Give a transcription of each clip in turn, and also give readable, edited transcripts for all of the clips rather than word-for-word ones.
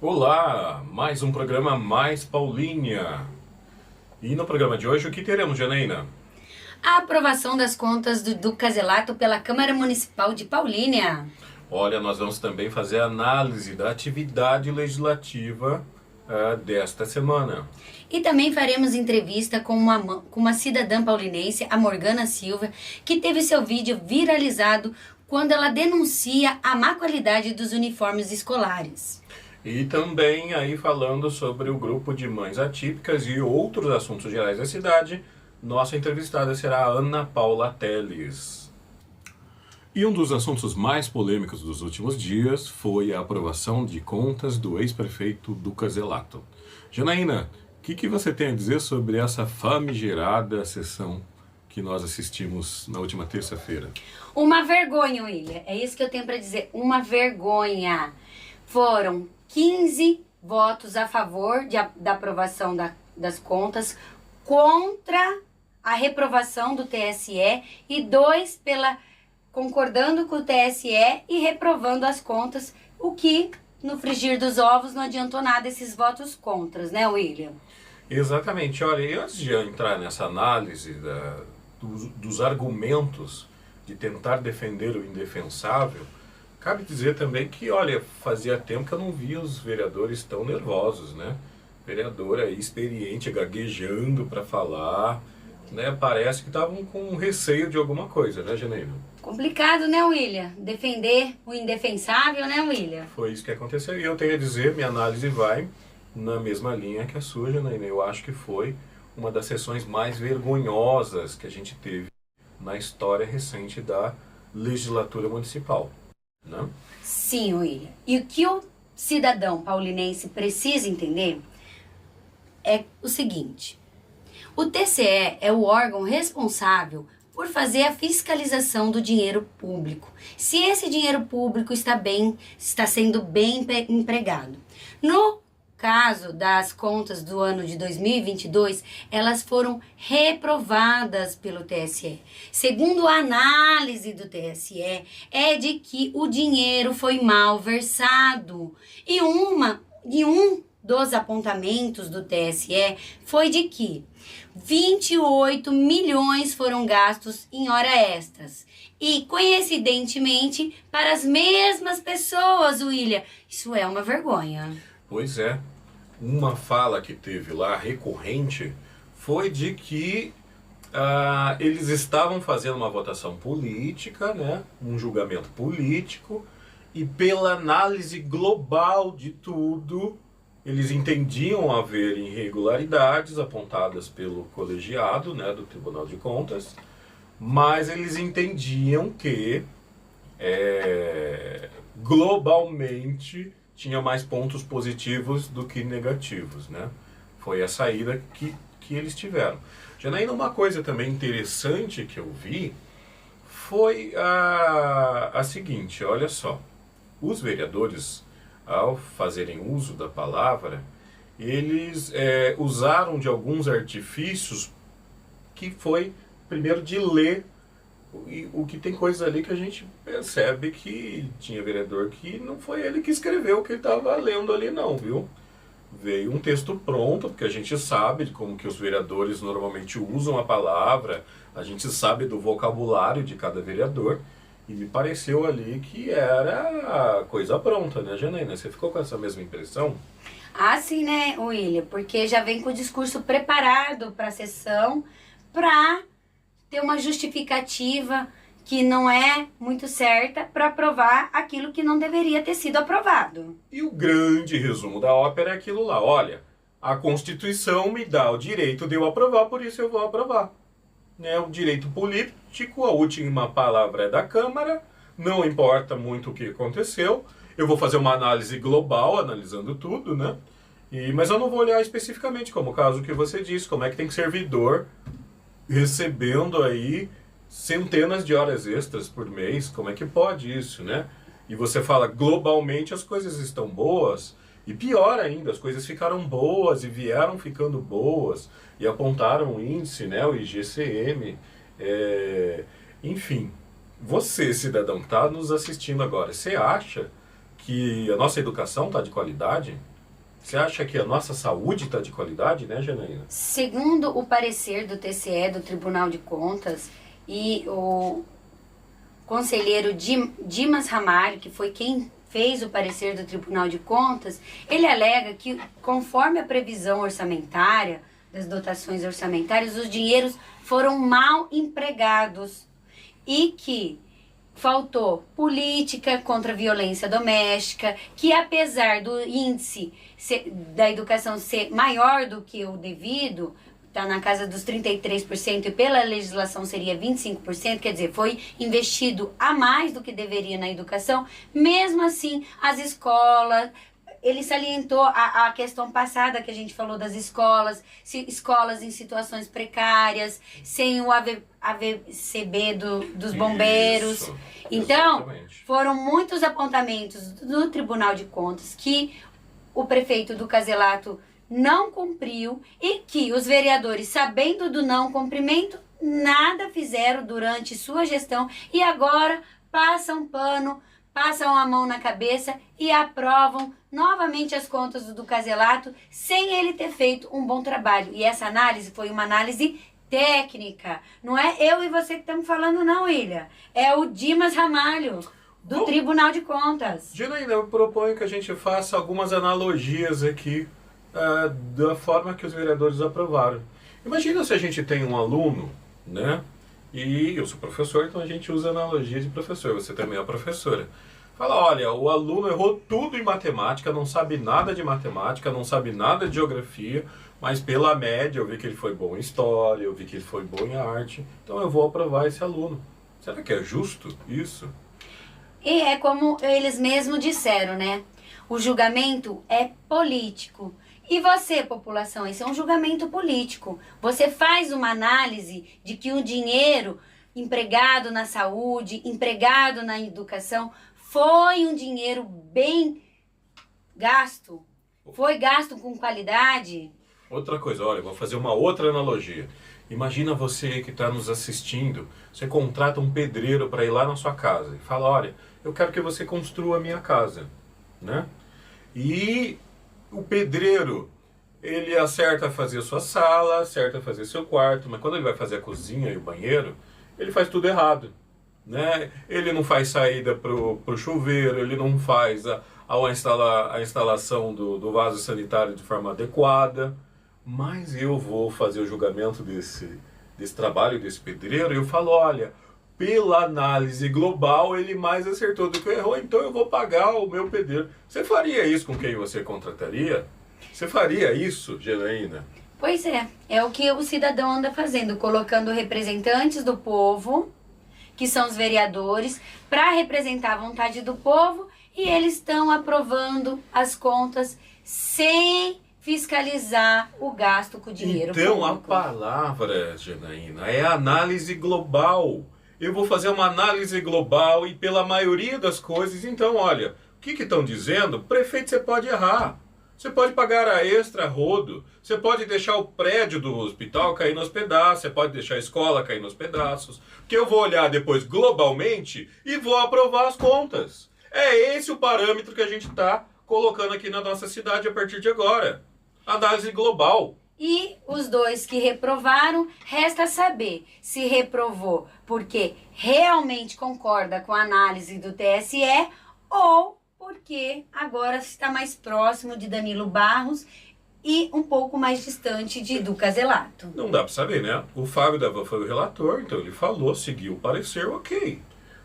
Olá, mais um programa Mais Paulinha. E no programa de hoje, o que teremos, Janaína? A aprovação das contas do Caselato pela Câmara Municipal de Paulínia. Olha, nós vamos também fazer a análise da atividade legislativa desta semana. E também faremos entrevista com uma cidadã paulinense, a Morgana Silva, que teve seu vídeo viralizado quando ela denuncia a má qualidade dos uniformes escolares. E também aí falando sobre o grupo de mães atípicas e outros assuntos gerais da cidade, nossa entrevistada será a Ana Paula Teles. E um dos assuntos mais polêmicos dos últimos dias foi a aprovação de contas do ex-prefeito do Caselato. Janaína, o que você tem a dizer sobre essa famigerada sessão que nós assistimos na última terça-feira? Uma vergonha, William. É isso que eu tenho para dizer. Uma vergonha. Foram 15 votos a favor da aprovação das contas, contra a reprovação do TSE e 2 concordando com o TSE e reprovando as contas, o que no frigir dos ovos não adiantou nada esses votos contras, né, William? Exatamente. Olha, e antes de eu entrar nessa análise dos argumentos de tentar defender o indefensável, cabe dizer também que, olha, fazia tempo que eu não via os vereadores tão nervosos, né? Vereador aí experiente, gaguejando para falar, né? Parece que estavam com receio de alguma coisa, né, Janaína? Complicado, né, William? Defender o indefensável, né, William? Foi isso que aconteceu. E eu tenho a dizer, minha análise vai na mesma linha que a sua, Janaína. Eu acho que foi uma das sessões mais vergonhosas que a gente teve na história recente da legislatura municipal, né? Sim, William. E o que o cidadão paulinense precisa entender é o seguinte: o TCE é o órgão responsável por fazer a fiscalização do dinheiro público. Se esse dinheiro público está sendo bem empregado. No caso das contas do ano de 2022, elas foram reprovadas pelo TSE. Segundo a análise do TSE, é de que o dinheiro foi mal versado. E um dos apontamentos do TSE foi de que 28 milhões foram gastos em horas extras. E, coincidentemente, para as mesmas pessoas, William. Isso é uma vergonha. Pois é. Uma fala que teve lá, recorrente, foi de que eles estavam fazendo uma votação política, né? Um julgamento político, e pela análise global de tudo, eles entendiam haver irregularidades apontadas pelo colegiado, né, do Tribunal de Contas, mas eles entendiam que globalmente tinha mais pontos positivos do que negativos, né? Foi a saída que eles tiveram. Janaína, uma coisa também interessante que eu vi foi a seguinte, olha só. Os vereadores, ao fazerem uso da palavra, eles usaram de alguns artifícios que foi, primeiro, de ler o que tem coisas ali que a gente percebe que tinha vereador que não foi ele que escreveu o que ele estava lendo ali não, viu? Veio um texto pronto, porque a gente sabe de como que os vereadores normalmente usam a palavra, a gente sabe do vocabulário de cada vereador, e me pareceu ali que era coisa pronta, né, Janaína? Você ficou com essa mesma impressão? Ah, sim, né, William? Porque já vem com o discurso preparado para a sessão, para ter uma justificativa que não é muito certa para aprovar aquilo que não deveria ter sido aprovado. E o grande resumo da ópera é aquilo lá, olha, a Constituição me dá o direito de eu aprovar, por isso eu vou aprovar. Né? O direito político, a última palavra é da Câmara, não importa muito o que aconteceu, eu vou fazer uma análise global, analisando tudo, né? Mas eu não vou olhar especificamente, como o caso que você disse, como é que tem servidor recebendo aí centenas de horas extras por mês, como é que pode isso, né? E você fala, globalmente as coisas estão boas, e pior ainda, as coisas ficaram boas e vieram ficando boas, e apontaram o índice, né, o IGCM, enfim. Você, cidadão que está nos assistindo agora, você acha que a nossa educação está de qualidade? Você acha que a nossa saúde está de qualidade, né, Janaína? Segundo o parecer do TCE, do Tribunal de Contas, e o conselheiro Dimas Ramalho, que foi quem fez o parecer do Tribunal de Contas, ele alega que, conforme a previsão orçamentária, das dotações orçamentárias, os dinheiros foram mal empregados e que faltou política contra a violência doméstica, que apesar do índice da educação ser maior do que o devido, está na casa dos 33% e pela legislação seria 25%, quer dizer, foi investido a mais do que deveria na educação, mesmo assim as escolas... Ele salientou a questão passada que a gente falou das escolas, escolas em situações precárias, sem o AVCB dos bombeiros. Isso, então, exatamente. foram muitos apontamentos do Tribunal de Contas que o prefeito do Caselato não cumpriu e que os vereadores, sabendo do não cumprimento, nada fizeram durante sua gestão e agora passam pano, passam a mão na cabeça e aprovam novamente as contas do Caselato sem ele ter feito um bom trabalho. E essa análise foi uma análise técnica. Não é eu e você que estamos falando não, Ilha. É o Dimas Ramalho, do Tribunal de Contas. Janaína, eu proponho que a gente faça algumas analogias aqui da forma que os vereadores aprovaram. Imagina se a gente tem um aluno, né? E eu sou professor, então a gente usa analogia de professor. Você também é professora. Fala, olha, o aluno errou tudo em matemática, não sabe nada de matemática, não sabe nada de geografia, mas pela média eu vi que ele foi bom em história, eu vi que ele foi bom em arte, então eu vou aprovar esse aluno. Será que é justo isso? E é como eles mesmos disseram, né? O julgamento é político. E você, população, esse é um julgamento político. Você faz uma análise de que o dinheiro empregado na saúde, empregado na educação, foi um dinheiro bem gasto? Foi gasto com qualidade? Outra coisa, olha, vou fazer uma outra analogia. Imagina você que está nos assistindo, você contrata um pedreiro para ir lá na sua casa e fala, olha, eu quero que você construa a minha casa, né? E o pedreiro, ele acerta fazer a sua sala, acerta fazer seu quarto, mas quando ele vai fazer a cozinha e o banheiro, ele faz tudo errado, né? Ele não faz saída pro chuveiro, ele não faz a instalação do vaso sanitário de forma adequada. Mas eu vou fazer o julgamento desse trabalho, desse pedreiro, e eu falo, olha, pela análise global, ele mais acertou do que errou, então eu vou pagar o meu pedreiro. Você faria isso com quem você contrataria? Você faria isso, Janaína? Pois é o que o cidadão anda fazendo, colocando representantes do povo, que são os vereadores, para representar a vontade do povo, e eles estão aprovando as contas sem fiscalizar o gasto com o dinheiro então, público. a palavra, Janaína, é análise global. Eu vou fazer uma análise global e pela maioria das coisas, então, olha, o que estão dizendo? Prefeito, você pode errar. Você pode pagar a extra rodo, você pode deixar o prédio do hospital cair nos pedaços, você pode deixar a escola cair nos pedaços, que eu vou olhar depois globalmente e vou aprovar as contas. É esse o parâmetro que a gente está colocando aqui na nossa cidade a partir de agora. Análise global. E os dois que reprovaram, resta saber se reprovou porque realmente concorda com a análise do TSE ou porque agora está mais próximo de Danilo Barros e um pouco mais distante do Caselato. Não dá para saber, né? O Fábio Davan foi o relator, então ele falou, seguiu o parecer, ok.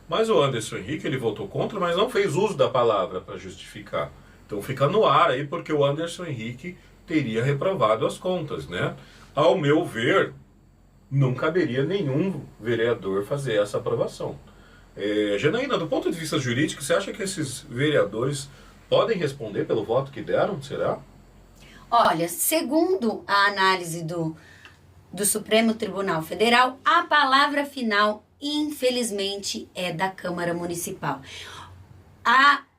Mas o Anderson Henrique, ele votou contra, mas não fez uso da palavra para justificar. Então fica no ar aí, porque o Anderson Henrique teria reprovado as contas, né? Ao meu ver, não caberia nenhum vereador fazer essa aprovação. Janaína, do ponto de vista jurídico, você acha que esses vereadores podem responder pelo voto que deram? Será? Olha, segundo a análise do Supremo Tribunal Federal, a palavra final, infelizmente, é da Câmara Municipal.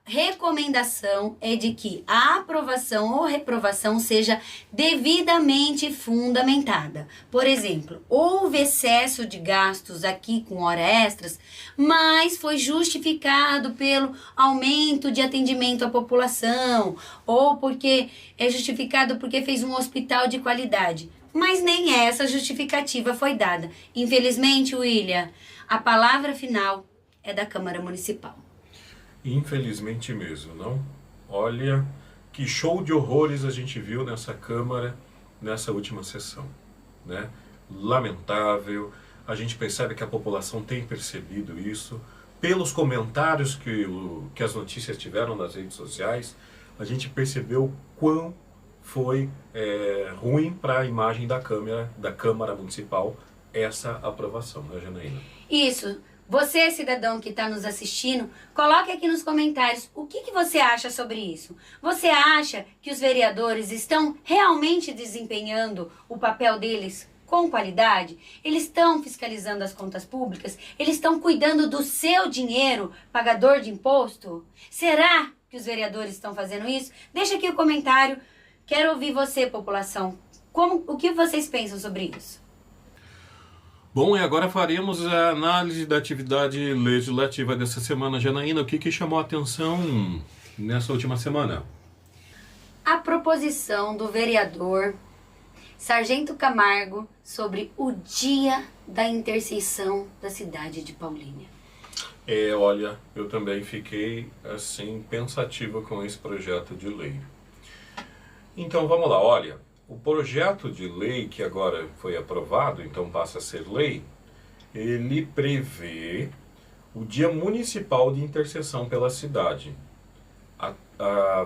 recomendação é de que a aprovação ou reprovação seja devidamente fundamentada. Por exemplo, houve excesso de gastos aqui com horas extras, mas foi justificado pelo aumento de atendimento à população, ou porque é justificado porque fez um hospital de qualidade. Mas nem essa justificativa foi dada. Infelizmente, William, a palavra final é da Câmara Municipal. Infelizmente mesmo, não? Olha que show de horrores a gente viu nessa Câmara, nessa última sessão, né? Lamentável, a gente percebe que a população tem percebido isso, pelos comentários que as notícias tiveram nas redes sociais, a gente percebeu quão foi ruim para a imagem da Câmara Municipal essa aprovação, né, Janaína? Isso. Você, cidadão que está nos assistindo, coloque aqui nos comentários o que você acha sobre isso. Você acha que os vereadores estão realmente desempenhando o papel deles com qualidade? Eles estão fiscalizando as contas públicas? Eles estão cuidando do seu dinheiro, pagador de imposto? Será que os vereadores estão fazendo isso? Deixa aqui o comentário. Quero ouvir você, população. O que vocês pensam sobre isso? Bom, e agora faremos a análise da atividade legislativa dessa semana. Janaína, o que chamou a atenção nessa última semana? A proposição do vereador Sargento Camargo sobre o Dia da Intercessão da cidade de Paulínia. Olha, eu também fiquei assim pensativo com esse projeto de lei. Então vamos lá, olha, o projeto de lei que agora foi aprovado, então passa a ser lei, ele prevê o Dia Municipal de Intercessão pela cidade.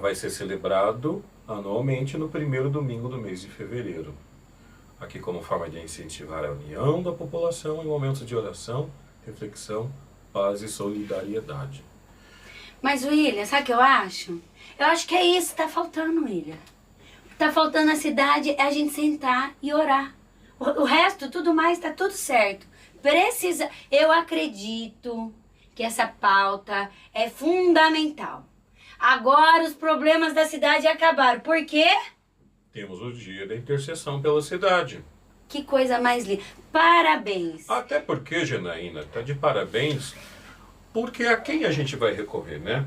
Vai ser celebrado anualmente no primeiro domingo do mês de fevereiro. Aqui como forma de incentivar a união da população em momentos de oração, reflexão, paz e solidariedade. Mas, William, sabe o que eu acho? Eu acho que é isso que está faltando, William. Tá faltando na cidade é a gente sentar e orar. O resto, tudo mais, tá tudo certo. Eu acredito que essa pauta é fundamental. Agora os problemas da cidade acabaram. Por quê? Temos o Dia da Intercessão pela cidade. Que coisa mais linda. Parabéns. Até porque, Janaína, tá de parabéns, porque a quem a gente vai recorrer, né?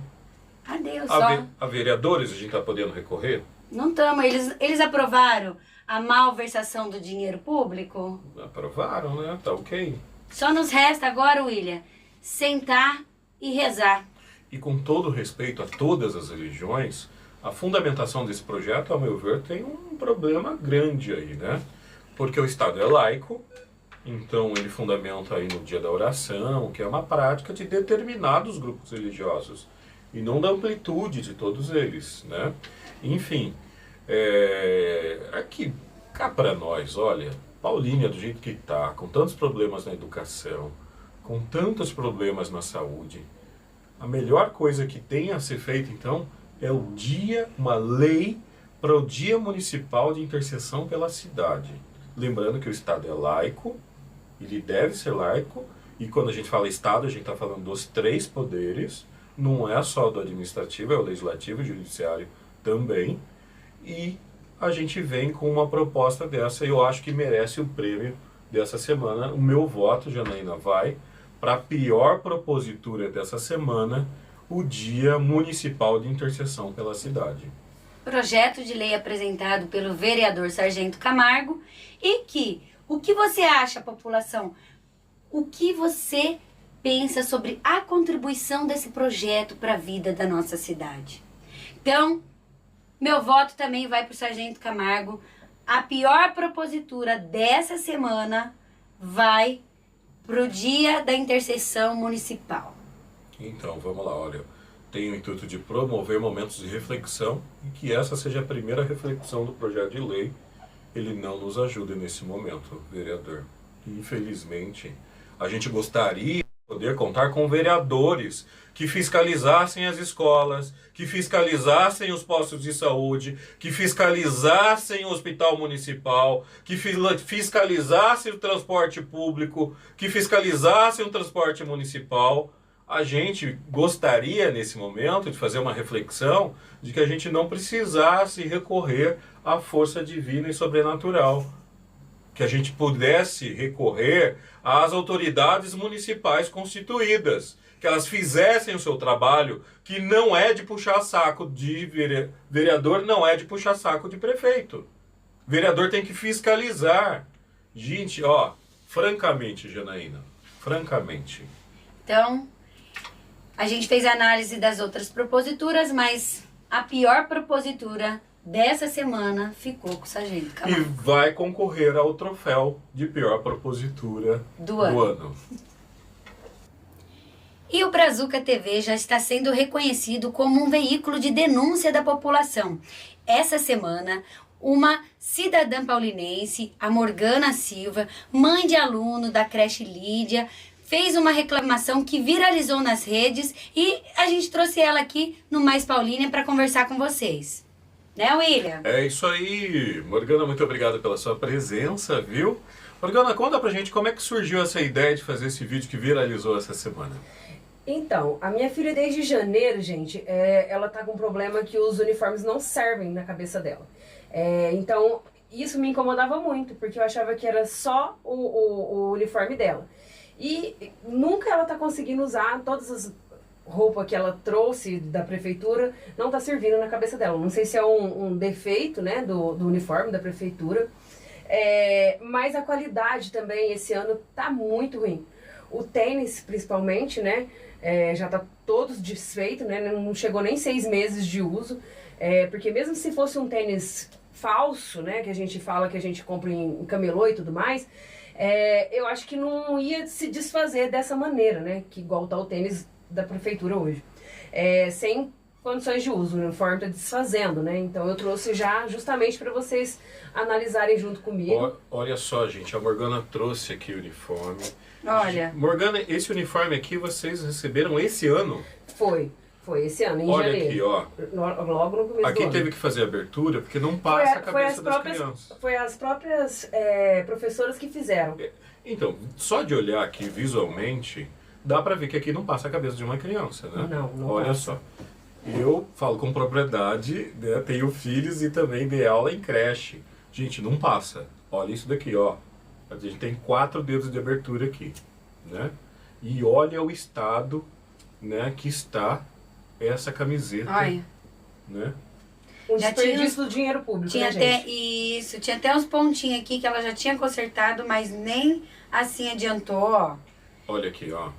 A Deus só. A vereadores a gente tá podendo recorrer? Não estamos. Eles aprovaram a malversação do dinheiro público? Aprovaram, né? Tá ok. Só nos resta agora, William, sentar e rezar. E com todo respeito a todas as religiões, a fundamentação desse projeto, ao meu ver, tem um problema grande aí, né? Porque o Estado é laico, então ele fundamenta aí no dia da oração, que é uma prática de determinados grupos religiosos, e não da amplitude de todos eles, né? Enfim, aqui, cá para nós, olha, Paulínia do jeito que está, com tantos problemas na educação, com tantos problemas na saúde, a melhor coisa que tem a ser feita, então, é uma lei para o Dia Municipal de Intercessão pela cidade. Lembrando que o Estado é laico, ele deve ser laico, e quando a gente fala Estado, a gente está falando dos 3 poderes, não é só do administrativo, é o legislativo e o judiciário também, e a gente vem com uma proposta dessa, e eu acho que merece o prêmio dessa semana. O meu voto, Janaína, vai para a pior propositura dessa semana, o Dia Municipal de Intercessão pela cidade. Projeto de lei apresentado pelo vereador Sargento Camargo, e o que você acha, população? O que você pensa sobre a contribuição desse projeto para a vida da nossa cidade? Então, meu voto também vai para o Sargento Camargo. A pior propositura dessa semana vai para o Dia da Intercessão Municipal. Então, vamos lá, olha. Tem o intuito de promover momentos de reflexão e que essa seja a primeira reflexão do projeto de lei. Ele não nos ajuda nesse momento, vereador. Infelizmente, a gente gostaria de poder contar com vereadores que fiscalizassem as escolas, que fiscalizassem os postos de saúde, que fiscalizassem o hospital municipal, que fiscalizassem o transporte público, que fiscalizassem o transporte municipal. a gente gostaria, nesse momento, de fazer uma reflexão de que a gente não precisasse recorrer à força divina e sobrenatural. Que a gente pudesse recorrer às autoridades municipais constituídas. Que elas fizessem o seu trabalho, que não é de puxar saco de vereador, não é de puxar saco de prefeito. Vereador tem que fiscalizar. Gente, ó, francamente, Janaína, francamente. Então, a gente fez a análise das outras proposituras, mas a pior propositura dessa semana ficou com o Sargento E Camargo. vai concorrer ao troféu de pior propositura Do ano. E o Brazuca TV já está sendo reconhecido como um veículo de denúncia da população. Essa semana, uma cidadã paulinense, a Morgana Silva, mãe de aluno da creche Lídia, fez uma reclamação que viralizou nas redes e a gente trouxe ela aqui no Mais Paulínia para conversar com vocês. Né, William? É isso aí, Morgana, muito obrigado pela sua presença, viu? Morgana, conta pra gente como é que surgiu essa ideia de fazer esse vídeo que viralizou essa semana. Então, a minha filha desde janeiro, gente, ela tá com um problema que os uniformes não servem na cabeça dela. Então, isso me incomodava muito, porque eu achava que era só o uniforme dela. E nunca ela tá conseguindo usar todas as roupas que ela trouxe da prefeitura, não tá servindo na cabeça dela. Não sei se é um defeito, né, do uniforme da prefeitura, mas a qualidade também esse ano tá muito ruim. O tênis, principalmente, né, já tá todos desfeito, né, não chegou nem 6 meses de uso, porque mesmo se fosse um tênis falso, né, que a gente fala que a gente compra em camelô e tudo mais, eu acho que não ia se desfazer dessa maneira, né, que igual tá o tênis da prefeitura hoje, sem condições de uso, o uniforme tá desfazendo, né, então eu trouxe já justamente para vocês analisarem junto comigo. Olha só, gente, a Morgana trouxe aqui o uniforme. Olha. Morgana, esse uniforme aqui vocês receberam esse ano? Foi esse ano, em Olha janeiro. aqui, ó. Logo no começo do Aqui ano. teve que fazer abertura porque não passa a cabeça das crianças. Foi as próprias professoras que fizeram. Então, só de olhar aqui visualmente, dá pra ver que aqui não passa a cabeça de uma criança, né? Não Olha passa. só. Eu falo com propriedade, né? Tenho filhos e também dei aula em creche. Gente, não passa. Olha isso daqui, ó. A gente tem 4 dedos de abertura aqui, né? E olha o estado, né, que está essa camiseta, Olha. né? Um Já desperdício do dinheiro público, Tinha né, até gente? isso, tinha até uns pontinhos aqui que ela já tinha consertado, mas nem assim adiantou, ó. Olha aqui, ó.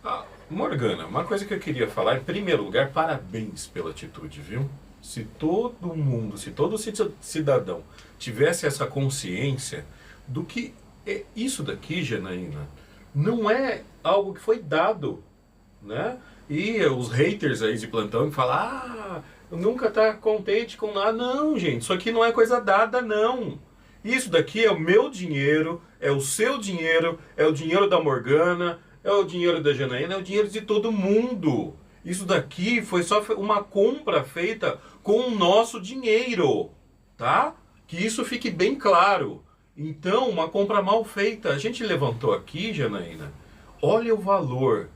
Ah, Morgana, uma coisa que eu queria falar, em primeiro lugar, parabéns pela atitude, viu? Se todo mundo, se todo cidadão tivesse essa consciência do que isso daqui, Janaína, não é algo que foi dado, né? E os haters aí de plantão que falam, nunca tá contente com nada. Não, gente, isso aqui não é coisa dada, não. Isso daqui é o meu dinheiro, é o seu dinheiro, é o dinheiro da Morgana, é o dinheiro da Janaína, é o dinheiro de todo mundo. Isso daqui foi só uma compra feita com o nosso dinheiro, tá? Que isso fique bem claro. Então, uma compra mal feita. A gente levantou aqui, Janaína, olha o valor.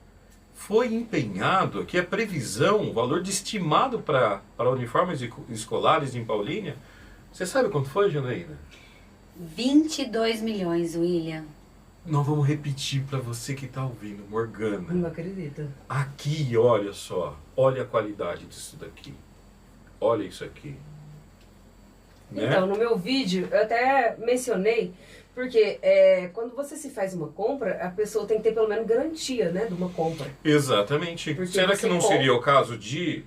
Foi empenhado aqui a previsão, o valor de estimado para uniformes escolares em Paulínia. Você sabe quanto foi, Janaína? 22 milhões, William. Nós vamos repetir para você que está ouvindo, Morgana. Não acredito. Aqui, olha só. Olha a qualidade disso daqui. Olha isso aqui. Né? Então, no meu vídeo, eu até mencionei, porque quando você se faz uma compra, a pessoa tem que ter pelo menos garantia, né, de uma compra. Exatamente. Porque Será você que não compra- seria o caso de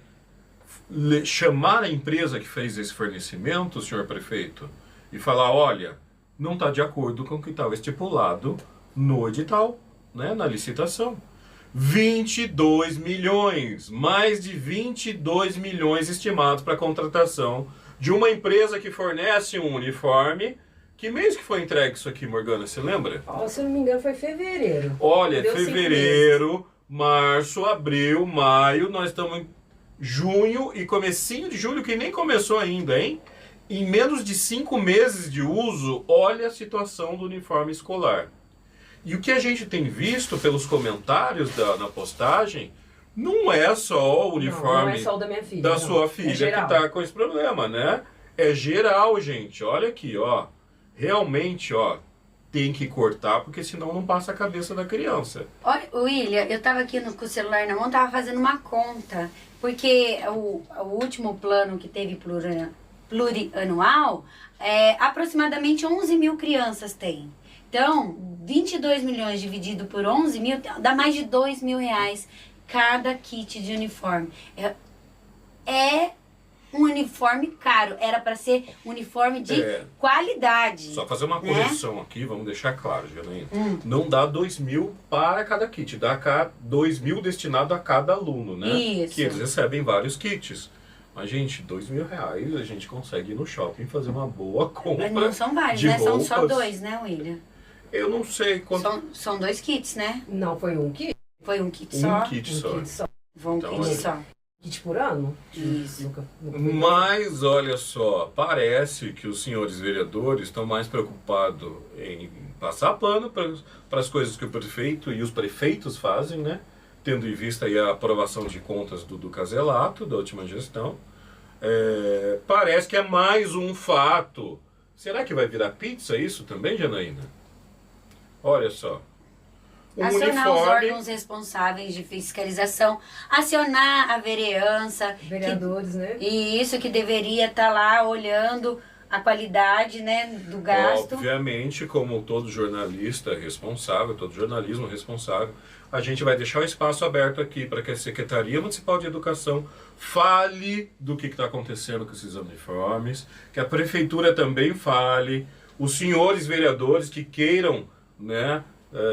chamar a empresa que fez esse fornecimento, senhor prefeito, e falar, olha, não está de acordo com o que estava estipulado no edital, né, na licitação. 22 milhões, mais de 22 milhões estimados para a contratação de uma empresa que fornece um uniforme. Que mês que foi entregue isso aqui, Morgana, você lembra? Ó, se eu não me engano, foi fevereiro. Olha, Deu 5 fevereiro, março, abril, maio, nós estamos em junho e comecinho de julho, que nem começou ainda, hein? Em menos de 5 meses de uso, olha a situação do uniforme escolar. E o que a gente tem visto pelos comentários na postagem, não é só o uniforme não é só o da minha filha, da não. sua filha que geral. tá com esse problema, né? É geral, gente. Olha aqui, ó. Realmente, ó, tem que cortar, porque senão não passa a cabeça da criança. Olha, William, eu tava aqui com o celular na mão, tava fazendo uma conta, porque o último plano que teve plurianual, aproximadamente 11 mil crianças tem. Então, 22 milhões dividido por 11 mil, dá mais de 2 mil reais cada kit de uniforme. É um uniforme caro, era para ser um uniforme de qualidade. Só fazer uma correção aqui, vamos deixar claro, Janaína. Não dá 2 mil para cada kit, dá 2 mil destinado a cada aluno, né? Isso. Que eles recebem vários kits. Mas, gente, 2 mil reais a gente consegue ir no shopping fazer uma boa compra. Não são vários, de né? São roupas. só 2, né, William? Eu não sei quanto. São 2 kits, né? Não, foi um kit? Foi um kit Um só? kit Um só. kit só. Foi um Então, kit só. Kit por ano? Isso. Nunca foi. Mas, olha só, parece que os senhores vereadores estão mais preocupados em passar pano para as coisas que o prefeito e os prefeitos fazem, né? Tendo em vista aí a aprovação de contas do Caselato, da última gestão. Parece que é mais um fato. Será que vai virar pizza isso também, Janaína? Olha só. Acionar os órgãos responsáveis de fiscalização, acionar a vereança. Vereadores, né? E isso que deveria estar lá olhando a qualidade, né, do gasto. Obviamente, como todo jornalista responsável, todo jornalismo responsável, a gente vai deixar o espaço aberto aqui para que a Secretaria Municipal de Educação fale do que está acontecendo com esses uniformes, que a Prefeitura também fale, os senhores vereadores que queiram, né,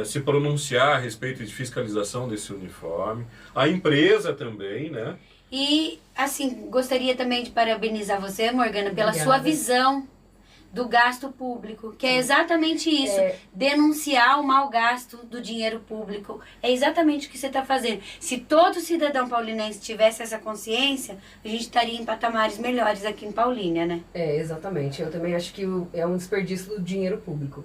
se pronunciar a respeito de fiscalização desse uniforme, a empresa também, né? E, assim, gostaria também de parabenizar você, Morgana, pela Obrigada. sua visão do gasto público, que é exatamente isso, denunciar o mau gasto do dinheiro público. É exatamente o que você está fazendo. Se todo cidadão paulinense tivesse essa consciência, a gente estaria em patamares melhores aqui em Paulínia, né? Exatamente. Eu também acho que é um desperdício do dinheiro público.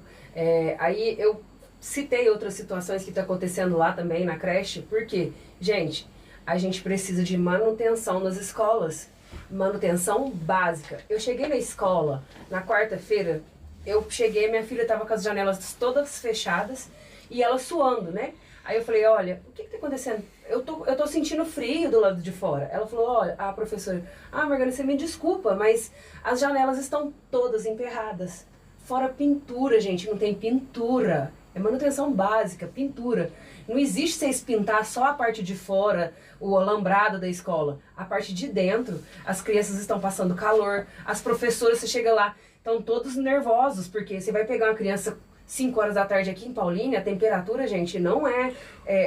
Aí eu citei outras situações que estão acontecendo lá também na creche, porque, gente, a gente precisa de manutenção nas escolas. Manutenção básica. Eu cheguei na escola na quarta-feira, minha filha estava com as janelas todas fechadas e ela suando, né? Aí eu falei, olha, o que está acontecendo? Eu tô sentindo frio do lado de fora. Ela falou, olha, a professora, Morgana, você me desculpa, mas as janelas estão todas emperradas. Fora pintura, gente, não tem pintura. É manutenção básica, pintura. Não existe vocês pintar só a parte de fora, o alambrado da escola. A parte de dentro, as crianças estão passando calor, as professoras, você chega lá, estão todos nervosos, porque você vai pegar uma criança 5 horas da tarde aqui em Paulínia, a temperatura, gente, não é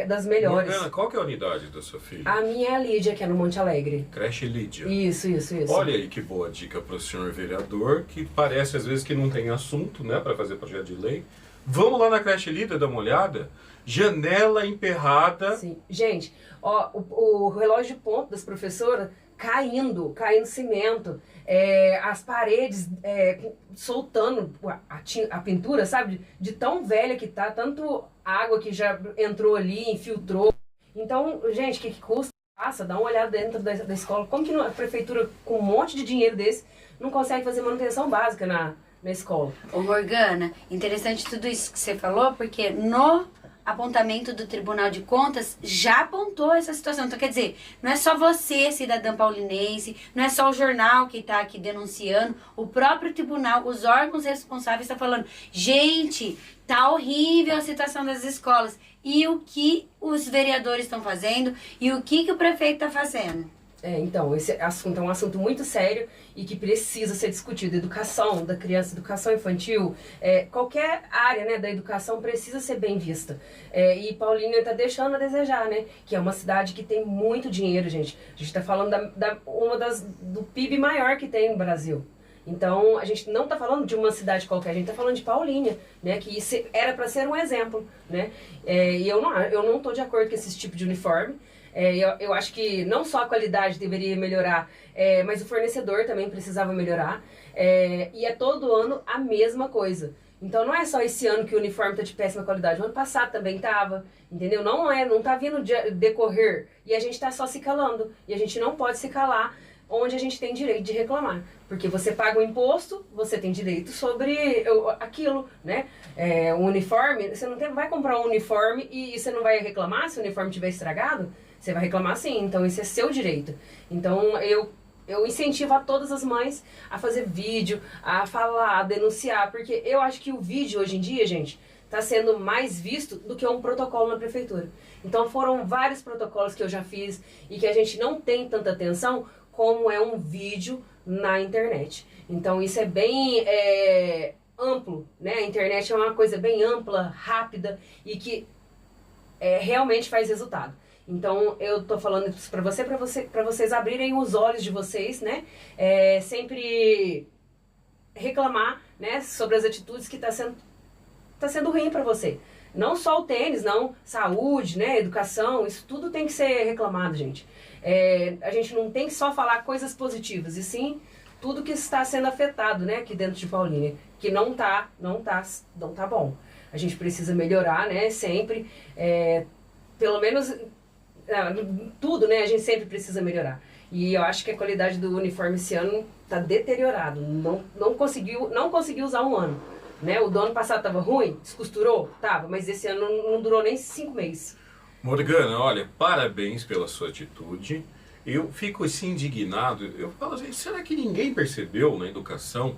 das melhores. Morgana, qual que é a unidade da sua filha? A minha é a Lídia, que é no Monte Alegre. Creche Lídia. Isso. Olha aí que boa dica para o senhor vereador, que parece às vezes que não tem assunto, né, para fazer projeto de lei. Vamos lá na creche Lídia dar uma olhada? Janela emperrada. Sim. Gente, ó, o relógio de ponto das professoras caindo cimento, as paredes soltando a pintura, sabe? De tão velha que tá, tanto água que já entrou ali, infiltrou. Então, gente, o que custa? Passa, dá uma olhada dentro da escola. Como que a prefeitura, com um monte de dinheiro desse, não consegue fazer manutenção básica na escola? Ô Morgana, interessante tudo isso que você falou, porque no apontamento do Tribunal de Contas já apontou essa situação. Então, quer dizer, não é só você, cidadã paulinense, não é só o jornal que está aqui denunciando, o próprio tribunal, os órgãos responsáveis estão falando, gente, tá horrível a situação das escolas. E o que os vereadores estão fazendo e o que o prefeito está fazendo? Então, esse assunto é um assunto muito sério e que precisa ser discutido. Educação da criança, educação infantil, qualquer área, né, da educação precisa ser bem vista. E Paulínia está deixando a desejar, né? Que é uma cidade que tem muito dinheiro, gente. A gente está falando do PIB maior que tem no Brasil. Então, a gente não está falando de uma cidade qualquer, a gente está falando de Paulínia, né? Que isso era para ser um exemplo, né? E eu não estou de acordo com esse tipo de uniforme. Eu acho que não só a qualidade deveria melhorar, mas o fornecedor também precisava melhorar. E é todo ano a mesma coisa. Então não é só esse ano que o uniforme tá de péssima qualidade, o ano passado também tava, entendeu? Não tá vindo decorrer e a gente tá só se calando. E a gente não pode se calar onde a gente tem direito de reclamar. Porque você paga o imposto, você tem direito sobre aquilo, né? O uniforme, você não vai comprar um uniforme e você não vai reclamar se o uniforme estiver estragado? Você vai reclamar sim, então esse é seu direito. Então eu incentivo a todas as mães a fazer vídeo, a falar, a denunciar, porque eu acho que o vídeo hoje em dia, gente, está sendo mais visto do que um protocolo na prefeitura. Então foram vários protocolos que eu já fiz e que a gente não tem tanta atenção como é um vídeo na internet. Então isso é bem amplo, né? A internet é uma coisa bem ampla, rápida e que realmente faz resultado. Então eu tô falando isso para vocês abrirem os olhos de vocês, né? Sempre reclamar, né, sobre as atitudes que tá sendo ruim para você. Não só o tênis, não, saúde, né, educação, isso tudo tem que ser reclamado, gente. A gente não tem que só falar coisas positivas, e sim tudo que está sendo afetado, né, aqui dentro de Paulínia, que não tá bom. A gente precisa melhorar, né, sempre, pelo menos tudo, né, a gente sempre precisa melhorar. E eu acho que a qualidade do uniforme esse ano tá deteriorado, não conseguiu usar um ano. Né? O do ano passado estava ruim, descosturou? Tava, mas esse ano não durou nem 5 meses. Morgana, olha, parabéns pela sua atitude. Eu fico assim indignado. Eu falo assim, será que ninguém percebeu na educação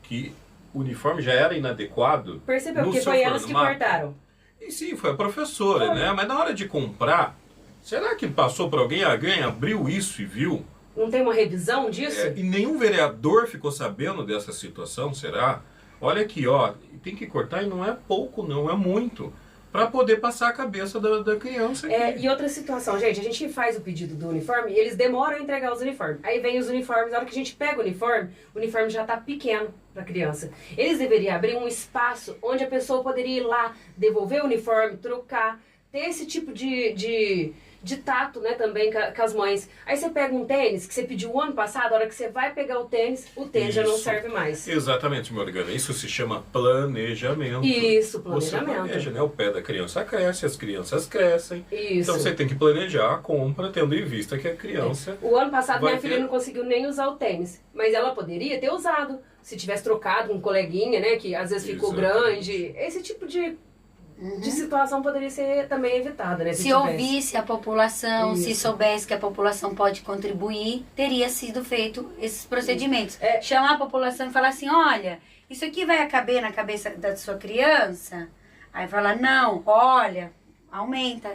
que o uniforme já era inadequado? Percebeu, porque foi elas que cortaram. E sim, foi a professora, né? Mas na hora de comprar, será que passou por alguém abriu isso e viu? Não tem uma revisão disso? E nenhum vereador ficou sabendo dessa situação, será? Olha aqui, ó, tem que cortar e não é pouco, não é muito, para poder passar a cabeça da criança aqui. E outra situação, gente, a gente faz o pedido do uniforme e eles demoram a entregar os uniformes. Aí vem os uniformes, na hora que a gente pega o uniforme já tá pequeno para criança. Eles deveriam abrir um espaço onde a pessoa poderia ir lá, devolver o uniforme, trocar, ter esse tipo de tato, né, também com as mães. Aí você pega um tênis que você pediu o ano passado, a hora que você vai pegar o tênis já não serve mais. Exatamente, Morgana. Isso se chama planejamento. Isso, planejamento. Você planeja, né? O pé da criança cresce, as crianças crescem. Isso. Então você tem que planejar a compra, tendo em vista que a criança... O ano passado minha filha não conseguiu nem usar o tênis, mas ela poderia ter usado. Se tivesse trocado com um coleguinha, né, que às vezes ficou grande. Esse tipo de situação poderia ser também evitada, né? Se ouvisse a população, se soubesse que a população pode contribuir, teria sido feito esses procedimentos. Chamar a população e falar assim, olha, isso aqui vai caber na cabeça da sua criança? Aí falar, não, olha, aumenta.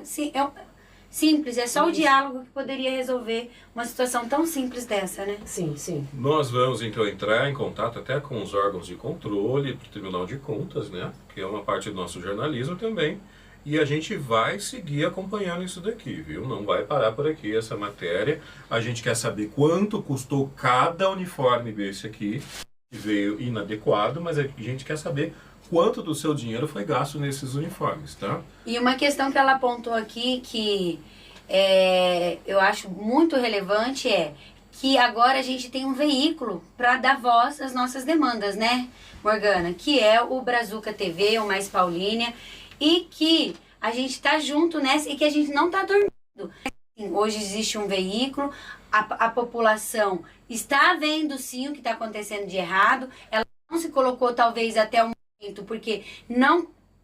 Simples, é só o diálogo que poderia resolver uma situação tão simples dessa, né? Sim, sim. Nós vamos então entrar em contato até com os órgãos de controle, para o Tribunal de Contas, né? Que é uma parte do nosso jornalismo também. E a gente vai seguir acompanhando isso daqui, viu? Não vai parar por aqui essa matéria. A gente quer saber quanto custou cada uniforme desse aqui, que veio inadequado, mas a gente quer saber quanto do seu dinheiro foi gasto nesses uniformes, tá? E uma questão que ela apontou aqui, que eu acho muito relevante, é que agora a gente tem um veículo para dar voz às nossas demandas, né, Morgana? Que é o Brazuca TV, o Mais Paulínia, e que a gente está junto nessa e que a gente não está dormindo. Hoje existe um veículo, a população está vendo sim o que está acontecendo de errado, ela não se colocou talvez até um porque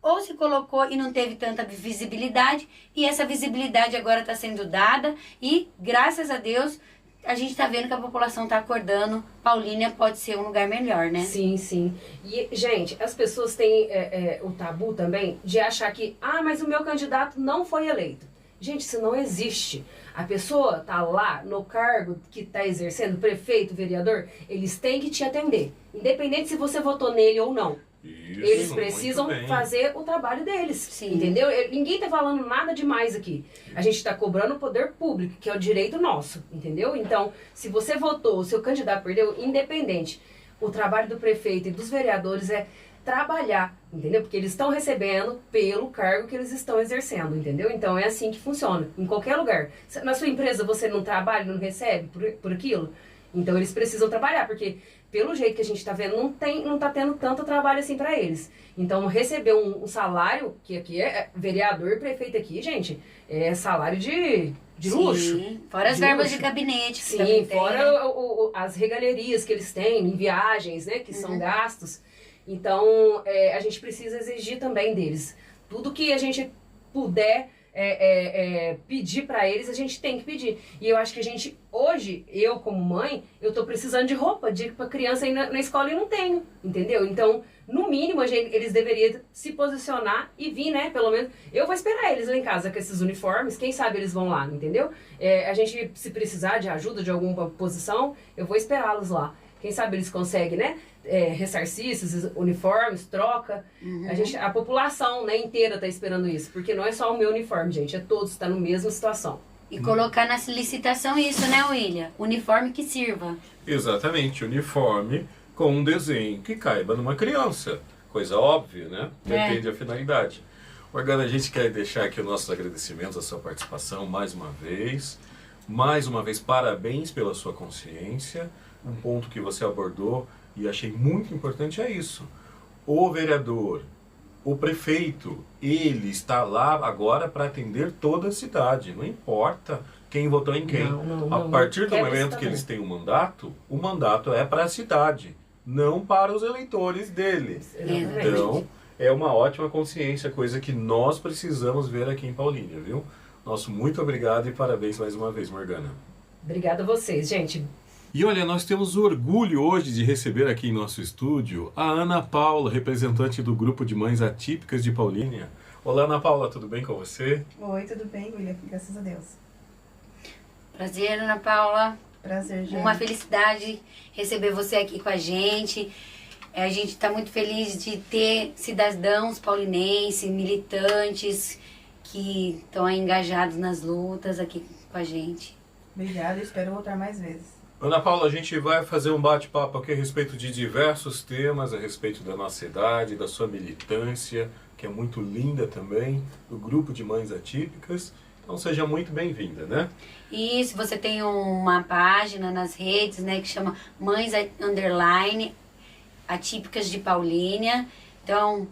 ou se colocou e não teve tanta visibilidade, e essa visibilidade agora está sendo dada, e graças a Deus a gente está vendo que a população está acordando, Paulínia pode ser um lugar melhor, né? Sim, sim. E, gente, as pessoas têm o tabu também de achar que, mas o meu candidato não foi eleito. Gente, isso não existe. A pessoa tá lá no cargo que está exercendo, prefeito, vereador, eles têm que te atender, independente se você votou nele ou não. Isso, eles precisam fazer o trabalho deles, sim, entendeu? Ninguém tá falando nada demais aqui. A gente está cobrando o poder público, que é o direito nosso, entendeu? Então, se você votou, o seu candidato perdeu, independente, o trabalho do prefeito e dos vereadores é trabalhar, entendeu? Porque eles estão recebendo pelo cargo que eles estão exercendo, entendeu? Então é assim que funciona, em qualquer lugar. Na sua empresa você não trabalha, não recebe por aquilo? Então eles precisam trabalhar, porque pelo jeito que a gente está vendo, não tá tendo tanto trabalho assim para eles. Então receber um salário, que aqui é vereador e prefeito aqui, gente, é salário de luxo. Sim, fora as verbas de gabinete. Que Sim, também tem, fora né? as regalias que eles têm em viagens, né, que são gastos. Então, a gente precisa exigir também deles. Tudo que a gente puder pedir para eles, a gente tem que pedir. E eu acho que a gente, hoje, eu como mãe, eu tô precisando de roupa pra criança ir na escola e não tenho, entendeu? Então, no mínimo, eles deveriam se posicionar e vir, né, pelo menos. Eu vou esperar eles lá em casa com esses uniformes, quem sabe eles vão lá, entendeu? A gente, se precisar de ajuda de alguma posição, eu vou esperá-los lá. Quem sabe eles conseguem, né? Ressarcir esses uniformes, troca. A população, né, inteira tá esperando isso. Porque não é só o meu uniforme, gente. É todos, tá na mesma situação. E colocar na licitação isso, né, William? Uniforme que sirva. Exatamente, uniforme com um desenho que caiba numa criança. Coisa óbvia, né? Depende da finalidade. Morgana, a gente quer deixar aqui os nossos agradecimentos à sua participação mais uma vez. Mais uma vez, parabéns pela sua consciência. Um ponto que você abordou e achei muito importante é isso. O vereador, o prefeito, ele está lá agora para atender toda a cidade. Não importa quem votou em quem. Não, a partir do momento que eles têm o mandato é para a cidade, não para os eleitores dele. Exatamente. Então, é uma ótima consciência, coisa que nós precisamos ver aqui em Paulínia, viu? Nosso muito obrigado e parabéns mais uma vez, Morgana. Obrigada a vocês, gente. E olha, nós temos o orgulho hoje de receber aqui em nosso estúdio a Ana Paula, representante do Grupo de Mães Atípicas de Paulínia. Olá, Ana Paula, tudo bem com você? Oi, tudo bem, William? Graças a Deus. Prazer, Ana Paula. Prazer, gente. Uma felicidade receber você aqui com a gente. A gente está muito feliz de ter cidadãos paulinenses, militantes que estão engajados nas lutas aqui com a gente. Obrigada, espero voltar mais vezes. Ana Paula, a gente vai fazer um bate-papo aqui a respeito de diversos temas, a respeito da nossa cidade, da sua militância, que é muito linda também, do Grupo de Mães Atípicas. Então seja muito bem-vinda, né? Isso, você tem uma página nas redes, né, que chama Mães Underline Atípicas de Paulínia. Então,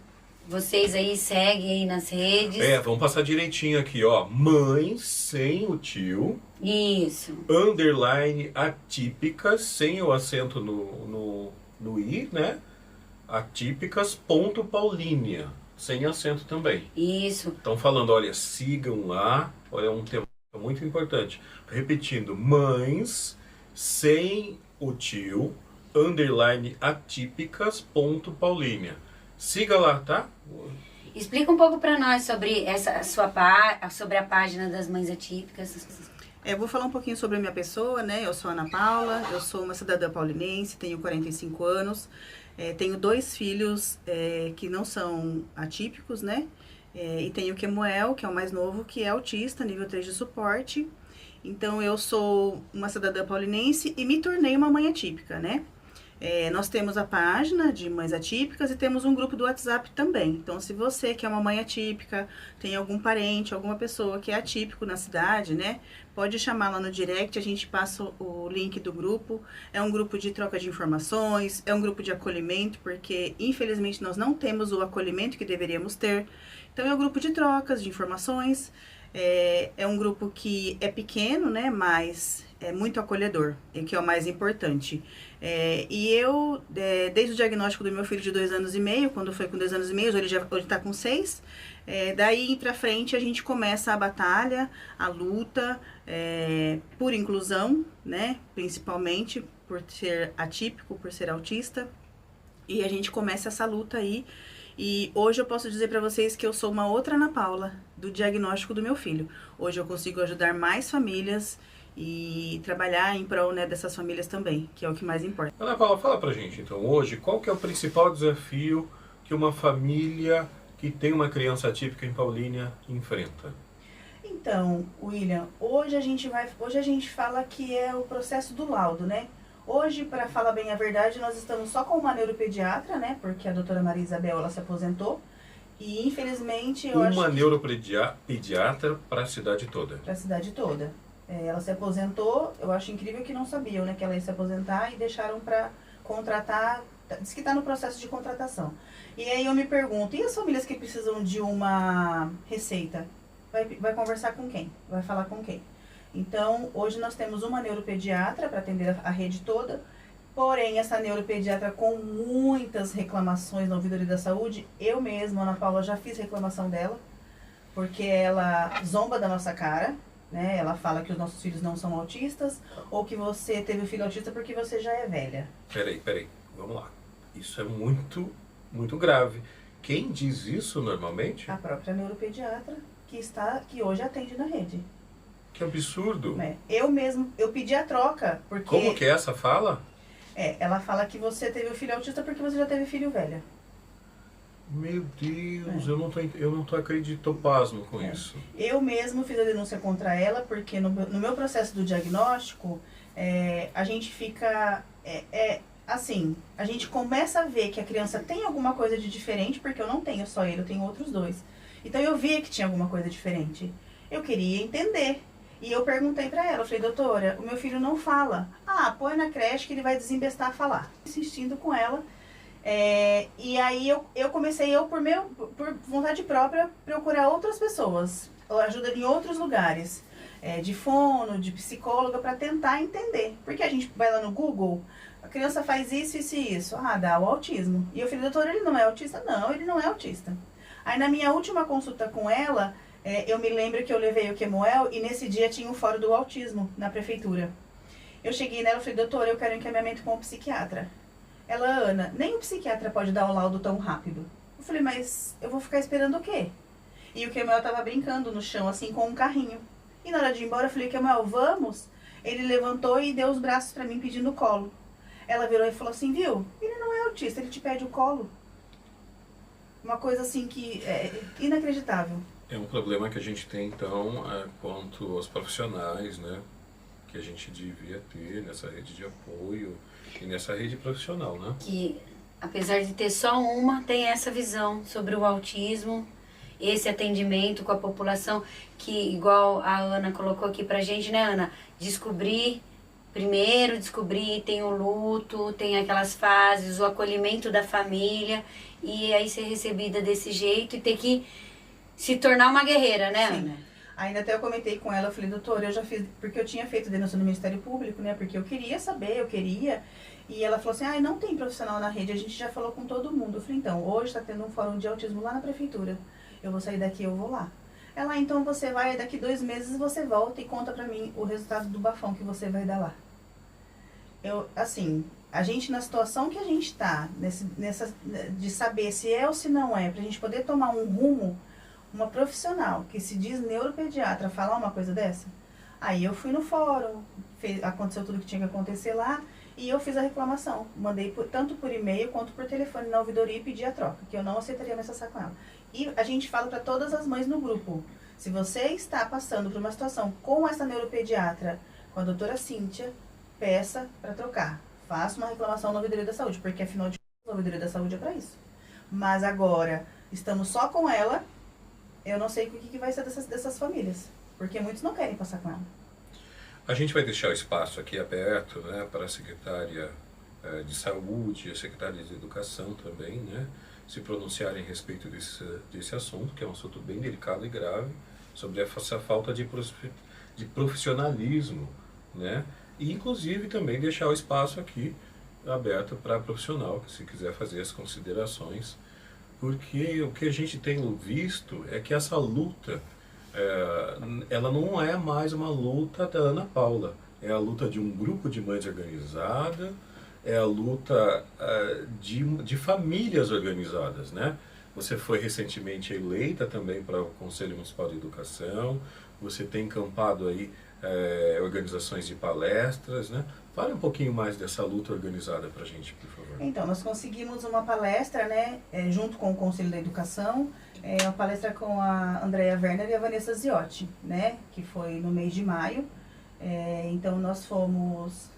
vocês aí seguem aí nas redes. Vamos passar direitinho aqui, ó. Mães sem o tio. Isso. Underline atípicas, sem o acento no i, né? Atípicas, ponto Paulínia, sem acento também. Isso. Estão falando, olha, sigam lá, olha, é um tema muito importante. Repetindo, mães sem o tio, underline atípicas, ponto Paulínia. Siga lá, tá? Explica um pouco para nós sobre sobre a página das Mães Atípicas. Eu vou falar um pouquinho sobre a minha pessoa, né? Eu sou Ana Paula, eu sou uma cidadã paulinense, tenho 45 anos, tenho 2 filhos que não são atípicos, né? E tenho o Kemuel, que é o mais novo, que é autista, nível 3 de suporte. Então eu sou uma cidadã paulinense e me tornei uma mãe atípica, né? Nós temos a página de Mães Atípicas e temos um grupo do WhatsApp também. Então, se você que é uma mãe atípica, tem algum parente, alguma pessoa que é atípico na cidade, né? Pode chamar lá no direct, a gente passa o link do grupo. É um grupo de troca de informações, é um grupo de acolhimento, porque infelizmente nós não temos o acolhimento que deveríamos ter. Então, é um grupo de trocas de informações. É um grupo que é pequeno, né? Mas é muito acolhedor, e que é o mais importante. E eu, desde o diagnóstico do meu filho de 2 anos e meio, quando foi com 2 anos e meio, hoje está com 6, daí pra frente a gente começa a batalha, a luta por inclusão, né? Principalmente por ser atípico, por ser autista, e a gente começa essa luta aí. E hoje eu posso dizer para vocês que eu sou uma outra Ana Paula do diagnóstico do meu filho. Hoje eu consigo ajudar mais famílias e trabalhar em prol, né, dessas famílias também, que é o que mais importa. Ana Paula, fala pra gente então, hoje, qual que é o principal desafio que uma família que tem uma criança atípica em Paulínia enfrenta? Então, William, hoje a gente fala que é o processo do laudo, né? Hoje, para falar bem a verdade, nós estamos só com uma neuropediatra, né? Porque a doutora Maria Isabel, ela se aposentou. E, infelizmente, eu acho uma neuropediatra para a cidade toda. Para a cidade toda. Ela se aposentou, eu acho incrível que não sabiam, né, que ela ia se aposentar e deixaram para contratar, diz que está no processo de contratação. E aí eu me pergunto, e as famílias que precisam de uma receita? Vai conversar com quem? Vai falar com quem? Então, hoje nós temos uma neuropediatra para atender a rede toda, porém, essa neuropediatra com muitas reclamações na ouvidoria da saúde, eu mesma, Ana Paula, já fiz reclamação dela, porque ela zomba da nossa cara, né? Ela fala que os nossos filhos não são autistas, ou que você teve um filho autista porque você já é velha. Peraí, vamos lá. Isso é muito grave. Quem diz isso normalmente? A própria neuropediatra que hoje atende na rede. Que absurdo. Eu pedi a troca, porque... Como que é essa fala? Ela fala que você teve um filho autista porque você já teve filho velha. Meu Deus, eu não tô acreditando, pasmo com isso. Eu mesmo fiz a denúncia contra ela, porque no meu processo do diagnóstico, a gente fica... assim, a gente começa a ver que a criança tem alguma coisa de diferente, porque eu não tenho só ele, eu tenho outros dois. Então eu via que tinha alguma coisa diferente. Eu queria entender. E eu perguntei pra ela, eu falei, doutora, o meu filho não fala. Ah, põe na creche que ele vai desembestar a falar. Insistindo com ela. E aí eu comecei, por vontade própria, procurar outras pessoas. Ajuda em outros lugares. De fono, de psicóloga, pra tentar entender. Porque a gente vai lá no Google, a criança faz isso, isso e isso. Ah, dá o autismo. E eu falei, doutora, ele não é autista? Não, ele não é autista. Aí na minha última consulta com ela, eu me lembro que eu levei o Kemuel e nesse dia tinha um fórum do autismo na prefeitura. Eu cheguei nela e falei, doutora, eu quero encaminhamento com o psiquiatra. Ela, Ana, nem o psiquiatra pode dar o laudo tão rápido. Eu falei, mas eu vou ficar esperando o quê? E o Kemuel tava brincando no chão, assim, com um carrinho. E na hora de ir embora, eu falei, Kemuel, vamos? Ele levantou e deu os braços pra mim pedindo colo. Ela virou e falou assim, viu? Ele não é autista, ele te pede o colo. Uma coisa assim que é inacreditável. É um problema que a gente tem, então, quanto aos profissionais, né? Que a gente devia ter nessa rede de apoio e nessa rede profissional, né? Que, apesar de ter só uma, tem essa visão sobre o autismo, esse atendimento com a população, que, igual a Ana colocou aqui pra gente, né, Ana? Descobrir, tem o luto, tem aquelas fases, o acolhimento da família, e aí ser recebida desse jeito e ter que se tornar uma guerreira, né, Ana? Ainda até eu comentei com ela, eu falei, doutora, eu já fiz, porque eu tinha feito denúncia no Ministério Público, né, porque eu queria saber, e ela falou assim, não tem profissional na rede, a gente já falou com todo mundo. Eu falei, então, hoje está tendo um fórum de autismo lá na prefeitura, eu vou sair daqui, eu vou lá. Ela, então você vai, daqui 2 meses você volta e conta pra mim o resultado do bafão que você vai dar lá. A gente na situação que a gente tá, de saber se é ou se não é, pra gente poder tomar um rumo, uma profissional que se diz neuropediatra falar uma coisa dessa, aí eu fui no fórum, aconteceu tudo que tinha que acontecer lá, e eu fiz a reclamação. Mandei tanto por e-mail quanto por telefone na ouvidoria e pedi a troca, que eu não aceitaria mais essa com ela. E a gente fala para todas as mães no grupo, se você está passando por uma situação com essa neuropediatra, com a doutora Cíntia, peça para trocar. Faça uma reclamação na ouvidoria da saúde, porque afinal de contas a ouvidoria da saúde é para isso. Mas agora, estamos só com ela, eu não sei o que vai ser dessas famílias, porque muitos não querem passar com ela. A gente vai deixar o espaço aqui aberto, né, para a secretária de Saúde e a secretária de Educação também, né, se pronunciarem a respeito desse assunto, que é um assunto bem delicado e grave, sobre essa falta de profissionalismo, né, e inclusive também deixar o espaço aqui aberto para profissional, que se quiser fazer as considerações, porque o que a gente tem visto é que essa luta, ela não é mais uma luta da Ana Paula, é a luta de um grupo de mães organizada, é a luta de famílias organizadas, né? Você foi recentemente eleita também para o Conselho Municipal de Educação, você tem encampado aí organizações de palestras, né? Fale um pouquinho mais dessa luta organizada para a gente, por favor. Então, nós conseguimos uma palestra, né, junto com o Conselho da Educação, uma palestra com a Andrea Werner e a Vanessa Ziotti, né, que foi no mês de maio. Então, nós fomos...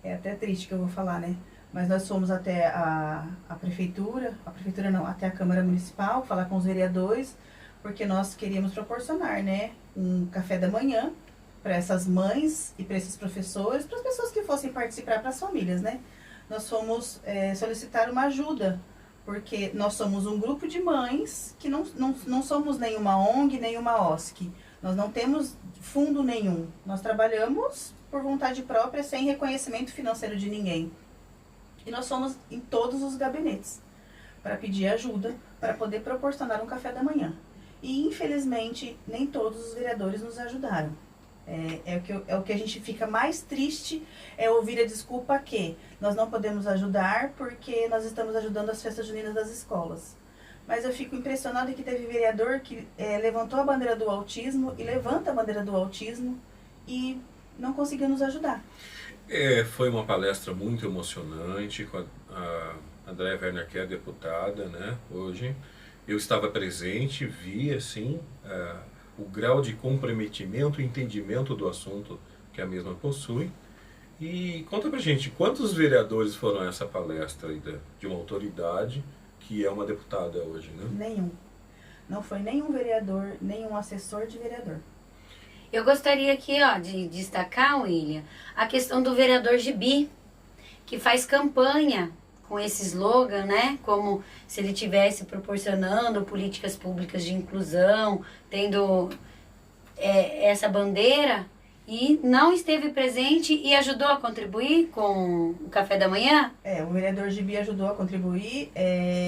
É até triste que eu vou falar, né? Mas nós fomos até a prefeitura não, até a Câmara Municipal, falar com os vereadores, porque nós queríamos proporcionar, né, um café da manhã para essas mães e para esses professores, para as pessoas que fossem participar, para as famílias, né? Nós fomos solicitar uma ajuda, porque nós somos um grupo de mães que não somos nenhuma ONG, nenhuma OSC. Nós não temos fundo nenhum. Nós trabalhamos por vontade própria, sem reconhecimento financeiro de ninguém. E nós fomos em todos os gabinetes para pedir ajuda, para poder proporcionar um café da manhã. E, infelizmente, nem todos os vereadores nos ajudaram. É o que a gente fica mais triste, é ouvir a desculpa que nós não podemos ajudar porque nós estamos ajudando as festas juninas das escolas. Mas eu fico impressionada que teve vereador que levantou a bandeira do autismo e levanta a bandeira do autismo e não conseguiu nos ajudar. Foi uma palestra muito emocionante com a Andréa Werner, que é deputada, né, hoje. Eu estava presente, vi assim o grau de comprometimento e entendimento do assunto que a mesma possui. E conta pra gente, quantos vereadores foram a essa palestra aí de uma autoridade que é uma deputada hoje, né? Nenhum. Não foi nenhum vereador, nenhum assessor de vereador. Eu gostaria aqui, de destacar, William, a questão do vereador Gibi, que faz campanha com esse slogan, né? Como se ele estivesse proporcionando políticas públicas de inclusão, tendo essa bandeira, e não esteve presente e ajudou a contribuir com o café da manhã? O vereador Gibi ajudou a contribuir,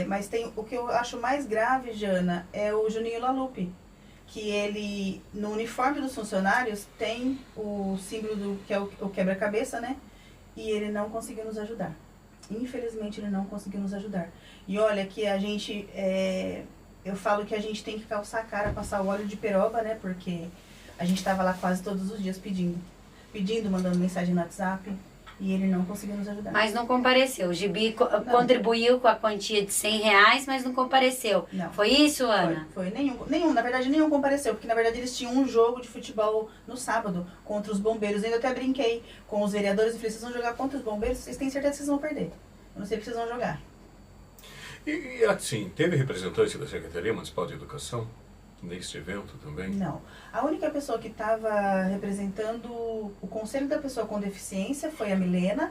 mas tem o que eu acho mais grave, Jana, é o Juninho Lalupe, que ele, no uniforme dos funcionários, tem o símbolo que é o quebra-cabeça, né? E ele não conseguiu nos ajudar. Infelizmente, ele não conseguiu nos ajudar. E olha que a gente, eu falo que a gente tem que calçar a cara, passar o óleo de peroba, né? Porque a gente estava lá quase todos os dias pedindo, mandando mensagem no WhatsApp, e ele não conseguiu nos ajudar. Mas não compareceu. O Gibi contribuiu com a quantia de R$100, mas não compareceu. Não. Foi isso, Ana? Foi. Na verdade, nenhum compareceu, porque na verdade eles tinham um jogo de futebol no sábado contra os bombeiros. Eu até brinquei com os vereadores e falei, vocês vão jogar contra os bombeiros? Vocês têm certeza que vocês vão perder. Eu não sei porque vocês vão jogar. E assim, teve representante da Secretaria Municipal de Educação neste evento também? Não. A única pessoa que estava representando o Conselho da Pessoa com Deficiência foi a Milena,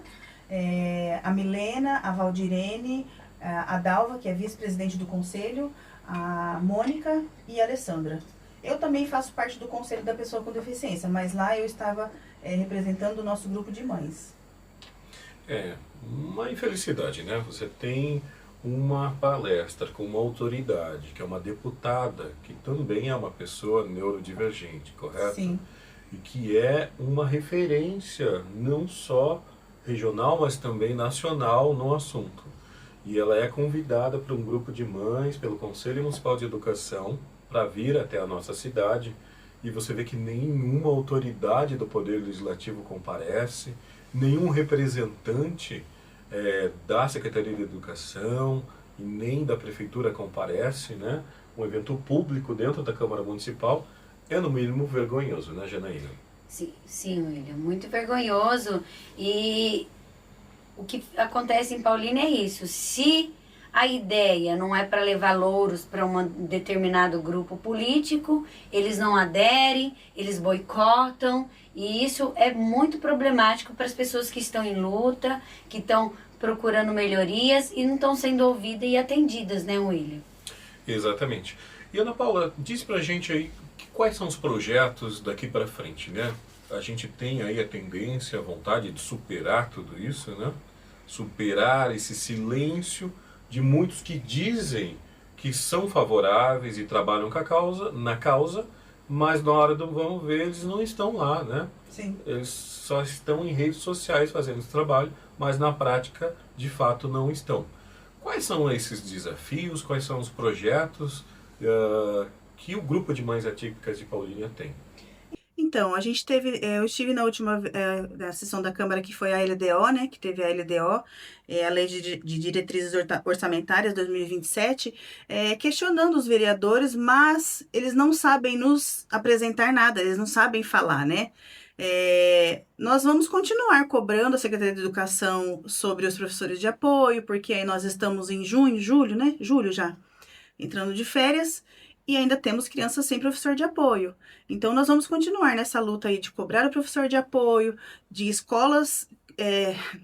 a Valdirene, a Dalva, que é vice-presidente do Conselho, a Mônica e a Alessandra. Eu também faço parte do Conselho da Pessoa com Deficiência, mas lá eu estava representando o nosso grupo de mães. Uma infelicidade, né? Você tem uma palestra com uma autoridade, que é uma deputada, que também é uma pessoa neurodivergente, correto? Sim. E que é uma referência, não só regional, mas também nacional no assunto. E ela é convidada para um grupo de mães, pelo Conselho Municipal de Educação, para vir até a nossa cidade, e você vê que nenhuma autoridade do Poder Legislativo comparece, nenhum representante da Secretaria de Educação e nem da Prefeitura comparece, né? Um evento público dentro da Câmara Municipal é no mínimo vergonhoso, né, Janaína? Sim, William, muito vergonhoso. E o que acontece em Paulínia é isso. Se a ideia não é para levar louros para um determinado grupo político, eles não aderem, eles boicotam, e isso é muito problemático para as pessoas que estão em luta, que estão procurando melhorias e não estão sendo ouvidas e atendidas, né, William? Exatamente. E Ana Paula, diz pra gente aí quais são os projetos daqui para frente, né? A gente tem aí a tendência, a vontade de superar tudo isso, né? Superar esse silêncio de muitos que dizem que são favoráveis e trabalham na causa, mas na hora do vamos ver, eles não estão lá, né? Sim. Eles só estão em redes sociais fazendo esse trabalho, mas na prática, de fato, não estão. Quais são esses desafios, quais são os projetos que o grupo de mães atípicas de Paulínia tem? Então, a gente teve, eu estive na última na sessão da Câmara, que foi a LDO, né, que teve a LDO, a Lei de Diretrizes Orçamentárias 2027, questionando os vereadores, mas eles não sabem nos apresentar nada, eles não sabem falar, né? Nós vamos continuar cobrando a Secretaria de Educação sobre os professores de apoio, porque aí nós estamos em julho, né? Julho já, entrando de férias, e ainda temos crianças sem professor de apoio. Então, nós vamos continuar nessa luta aí de cobrar o professor de apoio, de escolas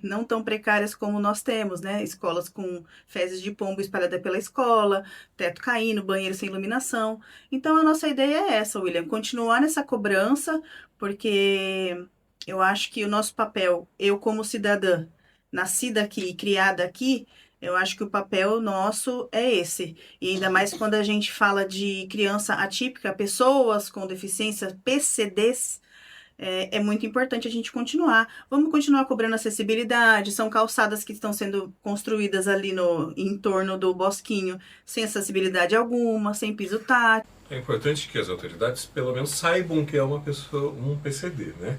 não tão precárias como nós temos, né? Escolas com fezes de pombo espalhada pela escola, teto caindo, banheiro sem iluminação. Então, a nossa ideia é essa, William, continuar nessa cobrança, porque eu acho que o nosso papel, eu como cidadã, nascida aqui e criada aqui, eu acho que o papel nosso é esse. E ainda mais quando a gente fala de criança atípica, pessoas com deficiência, PCDs, é muito importante a gente continuar. Vamos continuar cobrando acessibilidade. São calçadas que estão sendo construídas ali no em torno do bosquinho, sem acessibilidade alguma, sem piso tátil. É importante que as autoridades pelo menos saibam que é uma pessoa, um PCD, né?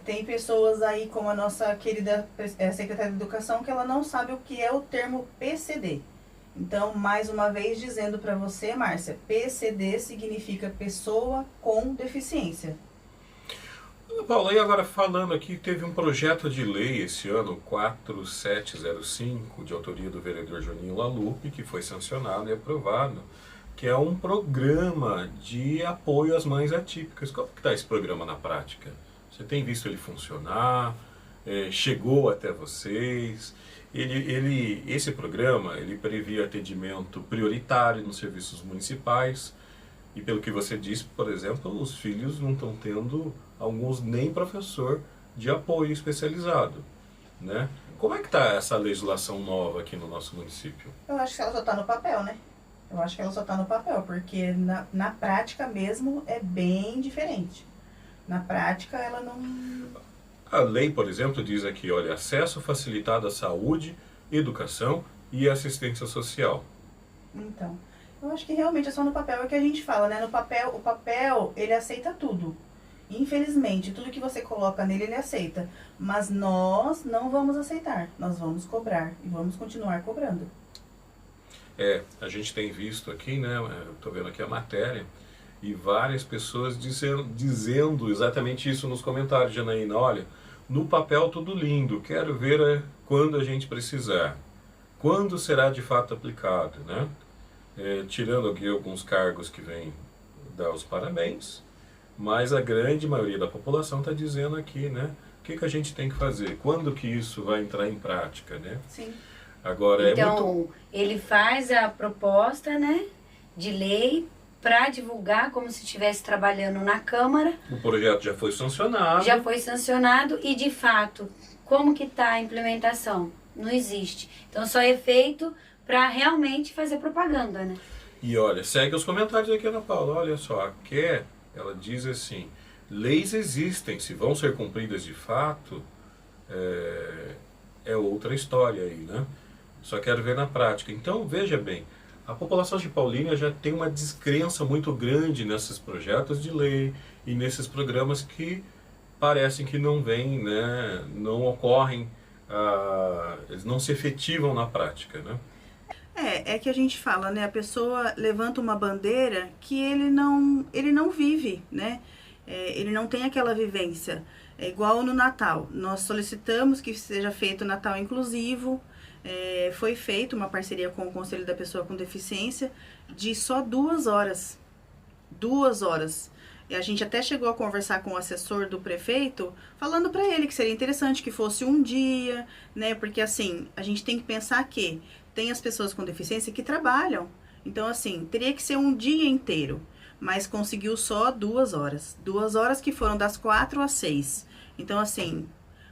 Tem pessoas aí, como a nossa querida secretária de Educação, que ela não sabe o que é o termo PCD. Então, mais uma vez, dizendo para você, Márcia, PCD significa pessoa com deficiência. Paula, e agora falando aqui, teve um projeto de lei esse ano, 4705, de autoria do vereador Juninho Lalupe, que foi sancionado e aprovado, que é um programa de apoio às mães atípicas. Como que está esse programa na prática? Você tem visto ele funcionar? Chegou até vocês? Esse programa ele previa atendimento prioritário nos serviços municipais. E pelo que você disse, por exemplo, os filhos não estão tendo, alguns nem professor de apoio especializado, né? Como é que está essa legislação nova aqui no nosso município? Eu acho que ela só está no papel, né? Eu acho que ela só está no papel, porque na prática mesmo é bem diferente. Na prática ela não... A lei, por exemplo, diz aqui, olha, acesso facilitado à saúde, educação e assistência social. Então... eu acho que realmente é só no papel, é o que a gente fala, né? No papel, o papel, ele aceita tudo. Infelizmente, tudo que você coloca nele, ele aceita. Mas nós não vamos aceitar. Nós vamos cobrar e vamos continuar cobrando. A gente tem visto aqui, né? Eu tô vendo aqui a matéria, e várias pessoas dizendo exatamente isso nos comentários, Janaína. Olha, no papel tudo lindo, quero ver quando a gente precisar. Quando será de fato aplicado, né? Tirando aqui alguns cargos que vêm dar os parabéns, mas a grande maioria da população está dizendo aqui, né? O que a gente tem que fazer? Quando que isso vai entrar em prática, né? Sim. Agora, então, ele faz a proposta, né, de lei para divulgar como se estivesse trabalhando na Câmara. O projeto já foi sancionado. Já foi sancionado e, de fato, como que está a implementação? Não existe. Então, só é feito para realmente fazer propaganda, né? E olha, segue os comentários aqui, Ana Paula. Olha só, a Ké, ela diz assim, leis existem, se vão ser cumpridas de fato, é outra história aí, né? Só quero ver na prática. Então, veja bem, a população de Paulínia já tem uma descrença muito grande nesses projetos de lei e nesses programas que parecem que não vêm, né? Não ocorrem, eles não se efetivam na prática, né? É que a gente fala, né? A pessoa levanta uma bandeira que ele não vive, né? Ele não tem aquela vivência. É igual no Natal. Nós solicitamos que seja feito o Natal inclusivo. Foi feita uma parceria com o Conselho da Pessoa com Deficiência de só 2 horas. 2 horas. E a gente até chegou a conversar com o assessor do prefeito, falando para ele que seria interessante que fosse um dia, né? Porque assim, a gente tem que pensar que tem as pessoas com deficiência que trabalham. Então, assim, teria que ser um dia inteiro. Mas conseguiu só 2 horas. 2 horas que foram das 4 às 6. Então, assim,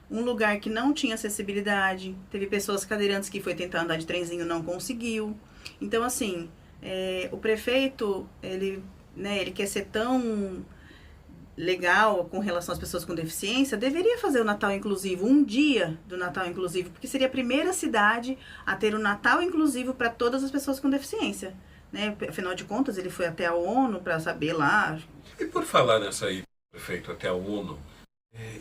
um lugar que não tinha acessibilidade. Teve pessoas cadeirantes que foi tentar andar de trenzinho, não conseguiu. Então, assim, o prefeito, ele quer ser tão legal com relação às pessoas com deficiência, deveria fazer o Natal Inclusivo, um dia do Natal Inclusivo, porque seria a primeira cidade a ter o Natal Inclusivo para todas as pessoas com deficiência, né? Afinal de contas, ele foi até a ONU para saber lá. E por falar nessa aí, prefeito, até a ONU,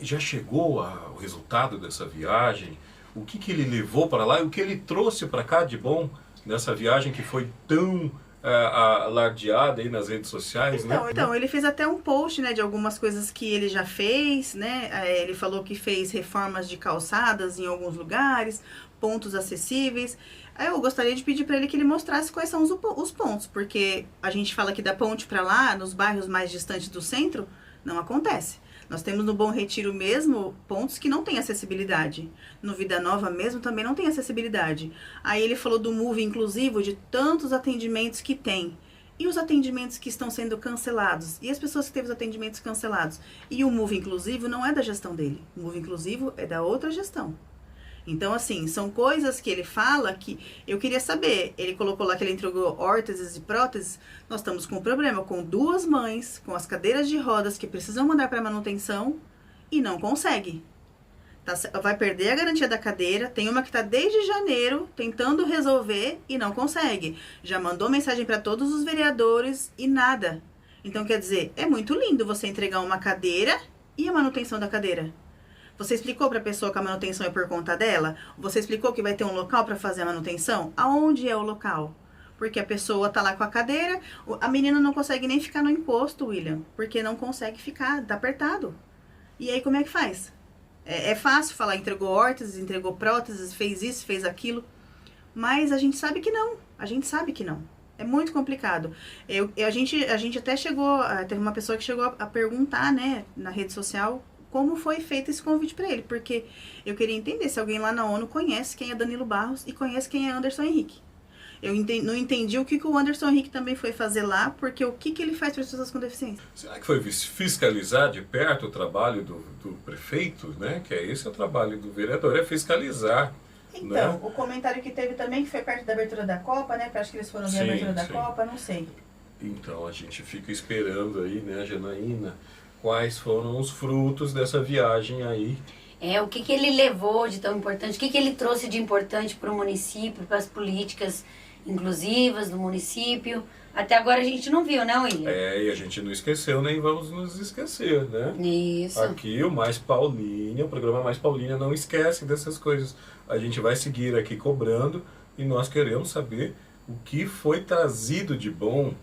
já chegou o resultado dessa viagem? O que ele levou para lá e o que ele trouxe para cá de bom nessa viagem que foi tão alardeada aí nas redes sociais, né? Então, ele fez até um post, né, de algumas coisas que ele já fez, né? Ele falou que fez reformas de calçadas em alguns lugares, pontos acessíveis. Aí eu gostaria de pedir para ele que ele mostrasse quais são os pontos, porque a gente fala que da ponte para lá, nos bairros mais distantes do centro, não acontece. Nós temos no Bom Retiro mesmo pontos que não têm acessibilidade. No Vida Nova mesmo também não tem acessibilidade. Aí ele falou do Move inclusivo, de tantos atendimentos que tem. E os atendimentos que estão sendo cancelados? E as pessoas que teve os atendimentos cancelados? E o Move inclusivo não é da gestão dele. O Move inclusivo é da outra gestão. Então, assim, são coisas que ele fala que eu queria saber. Ele colocou lá que ele entregou órteses e próteses. Nós estamos com um problema com 2 mães, com as cadeiras de rodas que precisam mandar para manutenção e não consegue. Vai perder a garantia da cadeira. Tem uma que está desde janeiro tentando resolver e não consegue. Já mandou mensagem para todos os vereadores e nada. Então, quer dizer, é muito lindo você entregar uma cadeira e a manutenção da cadeira. Você explicou para a pessoa que a manutenção é por conta dela? Você explicou que vai ter um local para fazer a manutenção? Aonde é o local? Porque a pessoa tá lá com a cadeira, a menina não consegue nem ficar no imposto, William, porque não consegue ficar, tá apertado. E aí como é que faz? É fácil falar, entregou órteses, entregou próteses, fez isso, fez aquilo, mas a gente sabe que não, É muito complicado. A gente até chegou, teve uma pessoa que chegou a perguntar, né, na rede social, como foi feito esse convite para ele, porque eu queria entender se alguém lá na ONU conhece quem é Danilo Barros e conhece quem é Anderson Henrique. Eu não entendi o que o Anderson Henrique também foi fazer lá, porque o que ele faz para as pessoas com deficiência. Será que foi fiscalizar de perto o trabalho do prefeito, né? Que esse é o trabalho do vereador, é fiscalizar. Então, né? O comentário que teve também, que foi perto da abertura da Copa, né? Acho que eles foram ver a abertura da Copa, não sei. Então a gente fica esperando aí, né, Janaína, quais foram os frutos dessa viagem aí. O que ele levou de tão importante, o que ele trouxe de importante para o município, para as políticas inclusivas do município. Até agora a gente não viu, né, William? E a gente não esqueceu, nem vamos nos esquecer, né? Isso. Aqui o Mais Paulínia, o programa Mais Paulínia não esquece dessas coisas. A gente vai seguir aqui cobrando e nós queremos saber o que foi trazido de bom.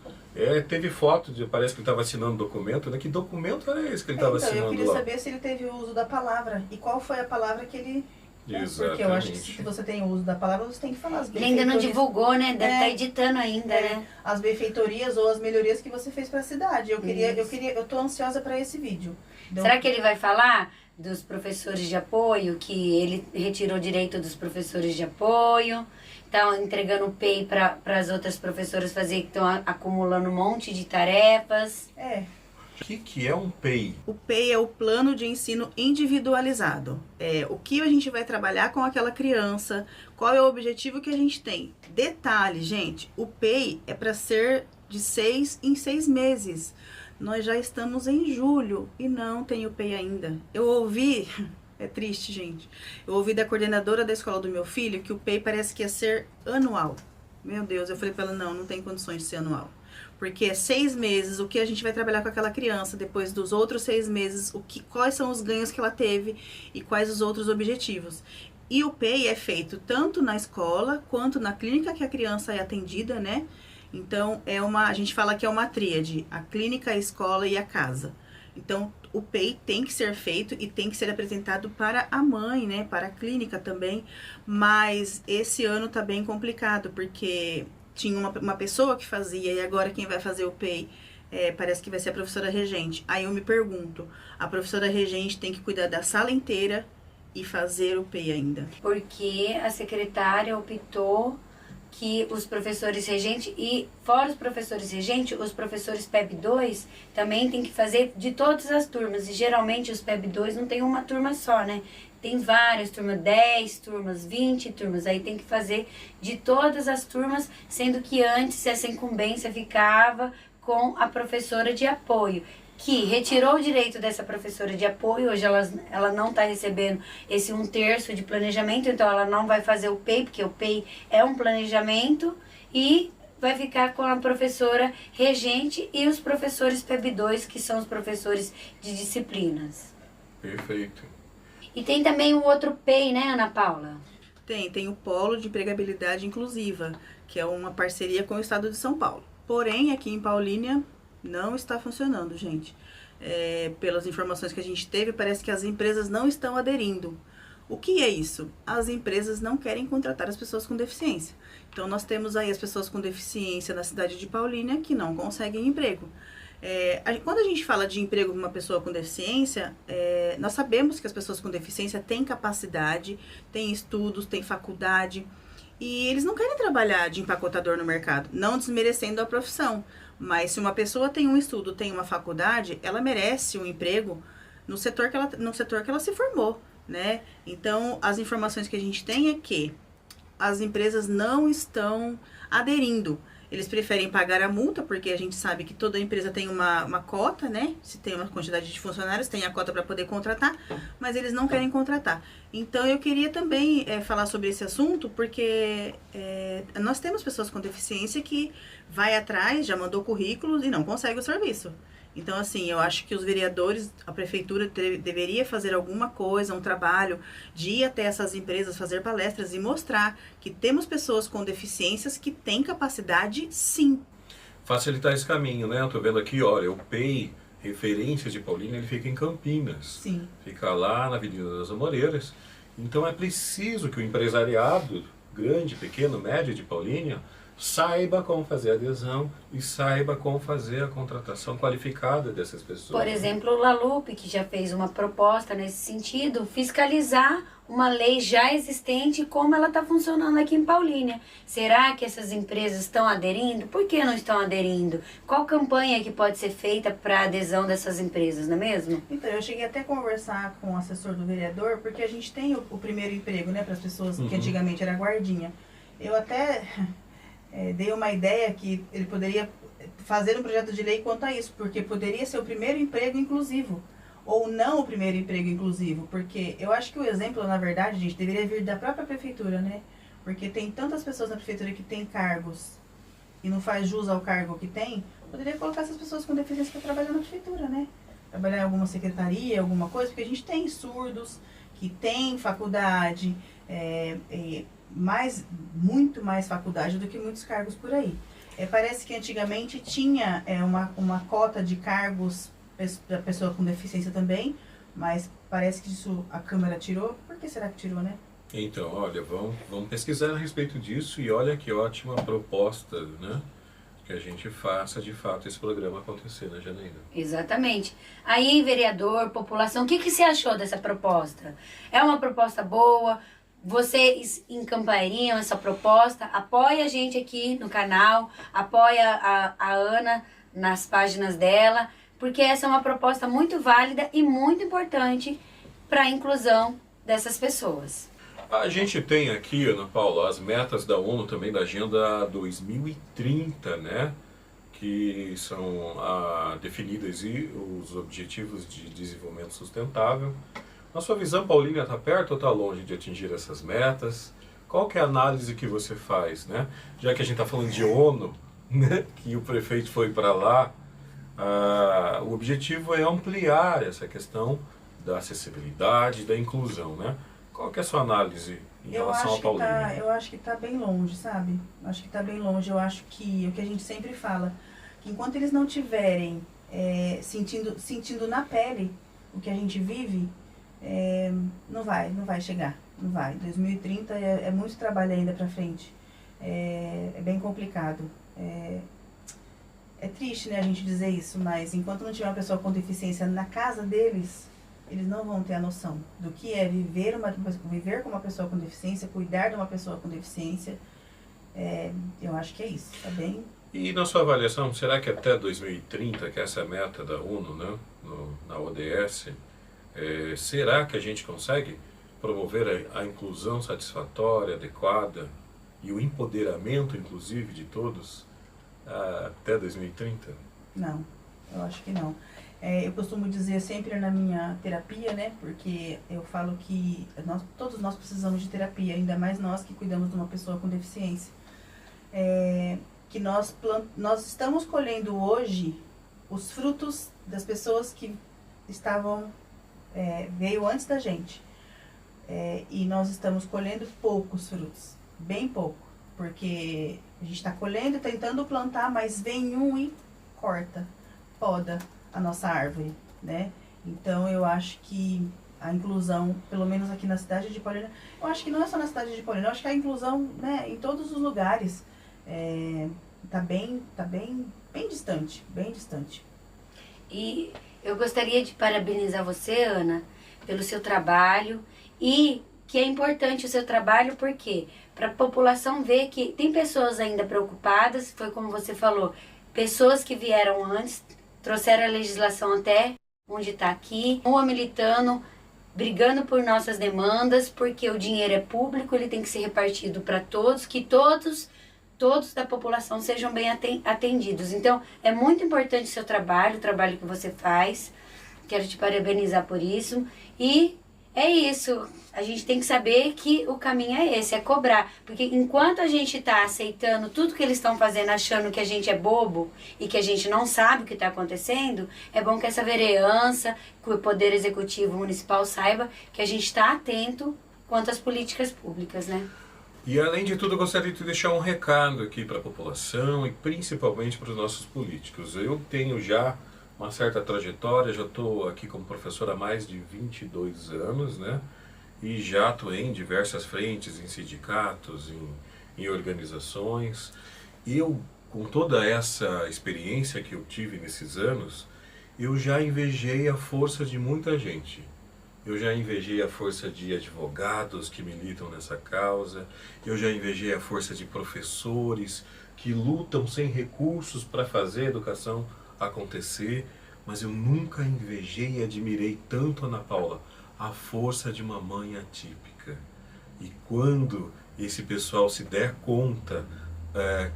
Teve foto, parece que ele estava assinando um documento, né? Que documento era esse que ele estava assinando lá? Eu queria saber se ele teve o uso da palavra e qual foi a palavra que ele... Exatamente. Porque eu acho que se você tem o uso da palavra, você tem que falar as benfeitorias. Ele ainda não divulgou, né? Deve estar editando ainda, né? As benfeitorias ou as melhorias que você fez para a cidade. Eu tô ansiosa para esse vídeo. Será que ele vai falar dos professores de apoio, que ele retirou direito dos professores de apoio, tá entregando o PEI para as outras professoras fazer, que estão acumulando um monte de tarefas? O que é um PEI? O PEI é o Plano de Ensino Individualizado. O que a gente vai trabalhar com aquela criança, qual é o objetivo que a gente tem. Detalhe, gente, o PEI é para ser de 6 em 6 meses. Nós já estamos em julho e não tem o PEI ainda. Eu ouvi, é triste, gente, eu ouvi da coordenadora da escola do meu filho que o PEI parece que ia ser anual. Meu Deus, eu falei para ela, não tem condições de ser anual. Porque é 6 meses, o que a gente vai trabalhar com aquela criança, depois dos outros 6 meses, quais são os ganhos que ela teve e quais os outros objetivos. E o PEI é feito tanto na escola, quanto na clínica que a criança é atendida, né? Então, a gente fala que é uma tríade, a clínica, a escola e a casa. Então, o PEI tem que ser feito e tem que ser apresentado para a mãe, né? Para a clínica também, mas esse ano tá bem complicado, porque tinha uma pessoa que fazia e agora quem vai fazer o PEI parece que vai ser a professora regente. Aí eu me pergunto, a professora regente tem que cuidar da sala inteira e fazer o PEI ainda? Porque a secretária optou que os professores regentes, e fora os professores regentes, os professores PEB 2 também tem que fazer de todas as turmas. E geralmente os PEB 2 não tem uma turma só, né? Tem várias turmas, 10 turmas, 20 turmas. Aí tem que fazer de todas as turmas, sendo que antes essa incumbência ficava com a professora de apoio, que retirou o direito dessa professora de apoio. Hoje ela não está recebendo esse 1/3 de planejamento, então ela não vai fazer o PEI, porque o PEI é um planejamento, e vai ficar com a professora regente e os professores PEB 2, que são os professores de disciplinas. Perfeito. E tem também o outro PEI, né, Ana Paula? Tem o Polo de Empregabilidade Inclusiva, que é uma parceria com o Estado de São Paulo. Porém, aqui em Paulínia não está funcionando, gente. Pelas informações que a gente teve, parece que as empresas não estão aderindo. O que é isso? As empresas não querem contratar as pessoas com deficiência. Então, nós temos aí as pessoas com deficiência na cidade de Paulínia que não conseguem emprego. Quando a gente fala de emprego para uma pessoa com deficiência, nós sabemos que as pessoas com deficiência têm capacidade, têm estudos, têm faculdade, e eles não querem trabalhar de empacotador no mercado, não desmerecendo a profissão. Mas se uma pessoa tem um estudo, tem uma faculdade, ela merece um emprego no setor que ela se formou, né? Então, as informações que a gente tem é que as empresas não estão aderindo. Eles preferem pagar a multa, porque a gente sabe que toda empresa tem uma cota, né? Se tem uma quantidade de funcionários, tem a cota para poder contratar, mas eles não querem contratar. Então, eu queria também falar sobre esse assunto, porque nós temos pessoas com deficiência que vai atrás, já mandou currículos e não consegue o serviço. Então, assim, eu acho que os vereadores, a prefeitura deveria fazer alguma coisa, um trabalho de ir até essas empresas, fazer palestras e mostrar que temos pessoas com deficiências que têm capacidade, sim. Facilitar esse caminho, né? Eu tô vendo aqui, olha, o PEI, referência de Paulínia, ele fica em Campinas. Sim. Fica lá na Avenida das Amoreiras. Então é preciso que o empresariado, grande, pequeno, médio de Paulínia, saiba como fazer a adesão e saiba como fazer a contratação qualificada dessas pessoas. Por exemplo, o Lalupe, que já fez uma proposta nesse sentido, fiscalizar uma lei já existente e como ela está funcionando aqui em Paulínia. Será que essas empresas estão aderindo? Por que não estão aderindo? Qual campanha que pode ser feita para a adesão dessas empresas, não é mesmo? Então, eu cheguei até a conversar com o assessor do vereador, porque a gente tem o primeiro emprego, né, para as pessoas que antigamente era guardinha. Eu até dei uma ideia que ele poderia fazer um projeto de lei quanto a isso, porque poderia ser o primeiro emprego inclusivo, ou não o primeiro emprego inclusivo, porque eu acho que o exemplo, na verdade, gente, deveria vir da própria prefeitura, né? Porque tem tantas pessoas na prefeitura que têm cargos e não faz jus ao cargo que tem, poderia colocar essas pessoas com deficiência para trabalhar na prefeitura, né? Trabalhar em alguma secretaria, alguma coisa, porque a gente tem surdos que têm faculdade, muito mais faculdade do que muitos cargos por aí. Parece que antigamente tinha uma cota de cargos da pessoa com deficiência também, mas parece que isso a Câmara tirou. Por que será que tirou, né? Então, olha, vamos pesquisar a respeito disso e olha que ótima proposta, né? Que a gente faça de fato esse programa acontecer, né, Janaína? Exatamente. Aí, vereador, população, o que você achou dessa proposta? É uma proposta boa? Vocês encampariam essa proposta? Apoia a gente aqui no canal, apoia a Ana nas páginas dela, porque essa é uma proposta muito válida e muito importante para a inclusão dessas pessoas. A gente tem aqui, Ana Paula, as metas da ONU também da Agenda 2030, né? Que são definidas e os Objetivos de Desenvolvimento Sustentável. Na sua visão, Paulínia, está perto ou está longe de atingir essas metas? Qual que é a análise que você faz, né? Já que a gente está falando de ONU, né? Que o prefeito foi para lá, o objetivo é ampliar essa questão da acessibilidade, da inclusão, né? Qual que é a sua análise em relação à Paulínia? Eu acho que está bem longe, sabe? Acho que está bem longe. Eu acho que o que a gente sempre fala, que enquanto eles não tiverem sentindo na pele o que a gente vive, não vai chegar, não vai. 2030 é muito trabalho ainda para frente, é bem complicado. É triste, né, a gente dizer isso, mas enquanto não tiver uma pessoa com deficiência na casa deles, eles não vão ter a noção do que é viver com uma pessoa com deficiência, cuidar de uma pessoa com deficiência. Eu acho que é isso, tá bem? E na sua avaliação, será que até 2030, que essa é a meta da ONU, né, na ODS, será que a gente consegue promover a inclusão satisfatória, adequada e o empoderamento, inclusive, de todos até 2030? Não, eu acho que não. Eu costumo dizer sempre na minha terapia, né, porque eu falo que todos nós precisamos de terapia, ainda mais nós que cuidamos de uma pessoa com deficiência. Que nós estamos colhendo hoje os frutos das pessoas que veio antes da gente. e nós estamos colhendo poucos frutos, bem pouco, porque a gente está colhendo, tentando plantar, mas vem um e corta, poda a nossa árvore, né? Então eu acho que a inclusão, pelo menos aqui na cidade de Paulínia, eu acho que não é só na cidade de Paulínia, eu acho que a inclusão, né, em todos os lugares tá bem distante, bem distante. E eu gostaria de parabenizar você, Ana, pelo seu trabalho, e que é importante o seu trabalho porque para a população ver que tem pessoas ainda preocupadas, foi como você falou, pessoas que vieram antes, trouxeram a legislação até onde está aqui, uma militando, brigando por nossas demandas, porque o dinheiro é público, ele tem que ser repartido para todos, que todos da população sejam bem atendidos. Então, é muito importante o seu trabalho, o trabalho que você faz. Quero te parabenizar por isso. E é isso. A gente tem que saber que o caminho é esse, é cobrar. Porque enquanto a gente está aceitando tudo que eles estão fazendo, achando que a gente é bobo e que a gente não sabe o que está acontecendo, é bom que essa vereança, que o Poder Executivo Municipal saiba que a gente está atento quanto às políticas públicas, né? E além de tudo, eu gostaria de deixar um recado aqui para a população e principalmente para os nossos políticos. Eu tenho já uma certa trajetória, já estou aqui como professor há mais de 22 anos, né? E já atuei em diversas frentes, em sindicatos, em organizações. E eu, com toda essa experiência que eu tive nesses anos, eu já invejei a força de muita gente. Eu já invejei a força de advogados que militam nessa causa, eu já invejei a força de professores que lutam sem recursos para fazer a educação acontecer, mas eu nunca invejei e admirei tanto, Ana Paula, a força de uma mãe atípica. E quando esse pessoal se der conta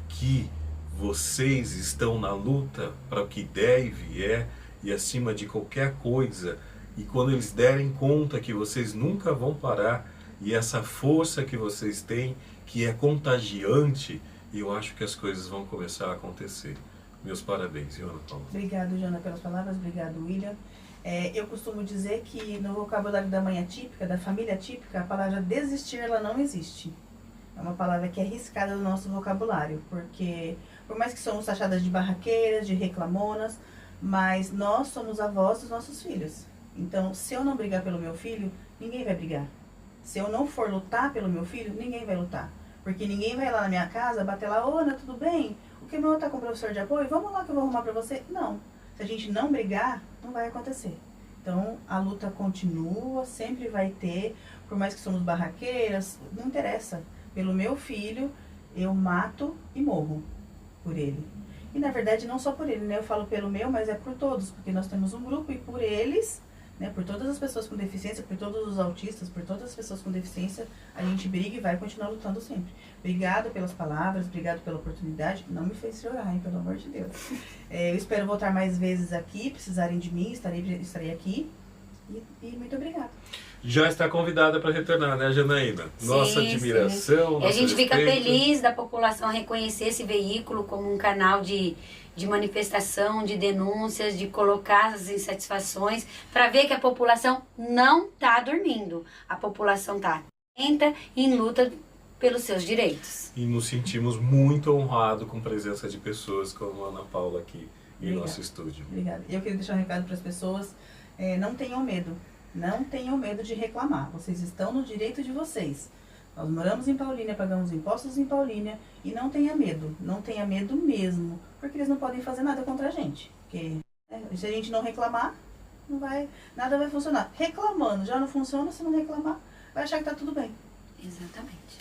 que vocês estão na luta para o que der e vier, e acima de qualquer coisa, e quando eles derem conta que vocês nunca vão parar, e essa força que vocês têm, que é contagiante, eu acho que as coisas vão começar a acontecer. Meus parabéns, Ana Paula. Obrigado, Jana, pelas palavras. Obrigado, William. Eu costumo dizer que no vocabulário da mãe atípica, da família atípica, a palavra desistir, ela não existe. É uma palavra que é riscada do nosso vocabulário, porque por mais que somos taxadas de barraqueiras, de reclamonas, mas nós somos avós dos nossos filhos. Então, se eu não brigar pelo meu filho, ninguém vai brigar. Se eu não for lutar pelo meu filho, ninguém vai lutar. Porque ninguém vai lá na minha casa, bater lá, ô Ana, tudo bem? O que meu tá com o professor de apoio? Vamos lá que eu vou arrumar pra você. Não. Se a gente não brigar, não vai acontecer. Então, a luta continua, sempre vai ter, por mais que somos barraqueiras, não interessa. Pelo meu filho, eu mato e morro por ele. E, na verdade, não só por ele, né? Eu falo pelo meu, mas é por todos, porque nós temos um grupo e por eles, né, por todas as pessoas com deficiência, por todos os autistas, por todas as pessoas com deficiência, a gente briga e vai continuar lutando sempre. Obrigada pelas palavras, obrigado pela oportunidade. Não me fez chorar, hein, pelo amor de Deus. Eu espero voltar mais vezes aqui, precisarem de mim, estarei aqui. E muito obrigada. Já está convidada para retornar, né, Janaína? Nossa admiração, sim. E a gente fica respeito. feliz da população reconhecer esse veículo como um canal de manifestação, de denúncias, de colocar as insatisfações, para ver que a população não está dormindo. A população está atenta e em luta pelos seus direitos. E nos sentimos muito honrados com a presença de pessoas como a Ana Paula aqui em nosso estúdio. Obrigada. Eu queria deixar um recado para as pessoas, não tenham medo. Não tenham medo de reclamar. Vocês estão no direito de vocês. Nós moramos em Paulínia, pagamos impostos em Paulínia. E não tenha medo. Não tenha medo mesmo. Porque eles não podem fazer nada contra a gente. Porque se a gente não reclamar, nada vai funcionar. Reclamando já não funciona, se não reclamar, vai achar que tá tudo bem. Exatamente.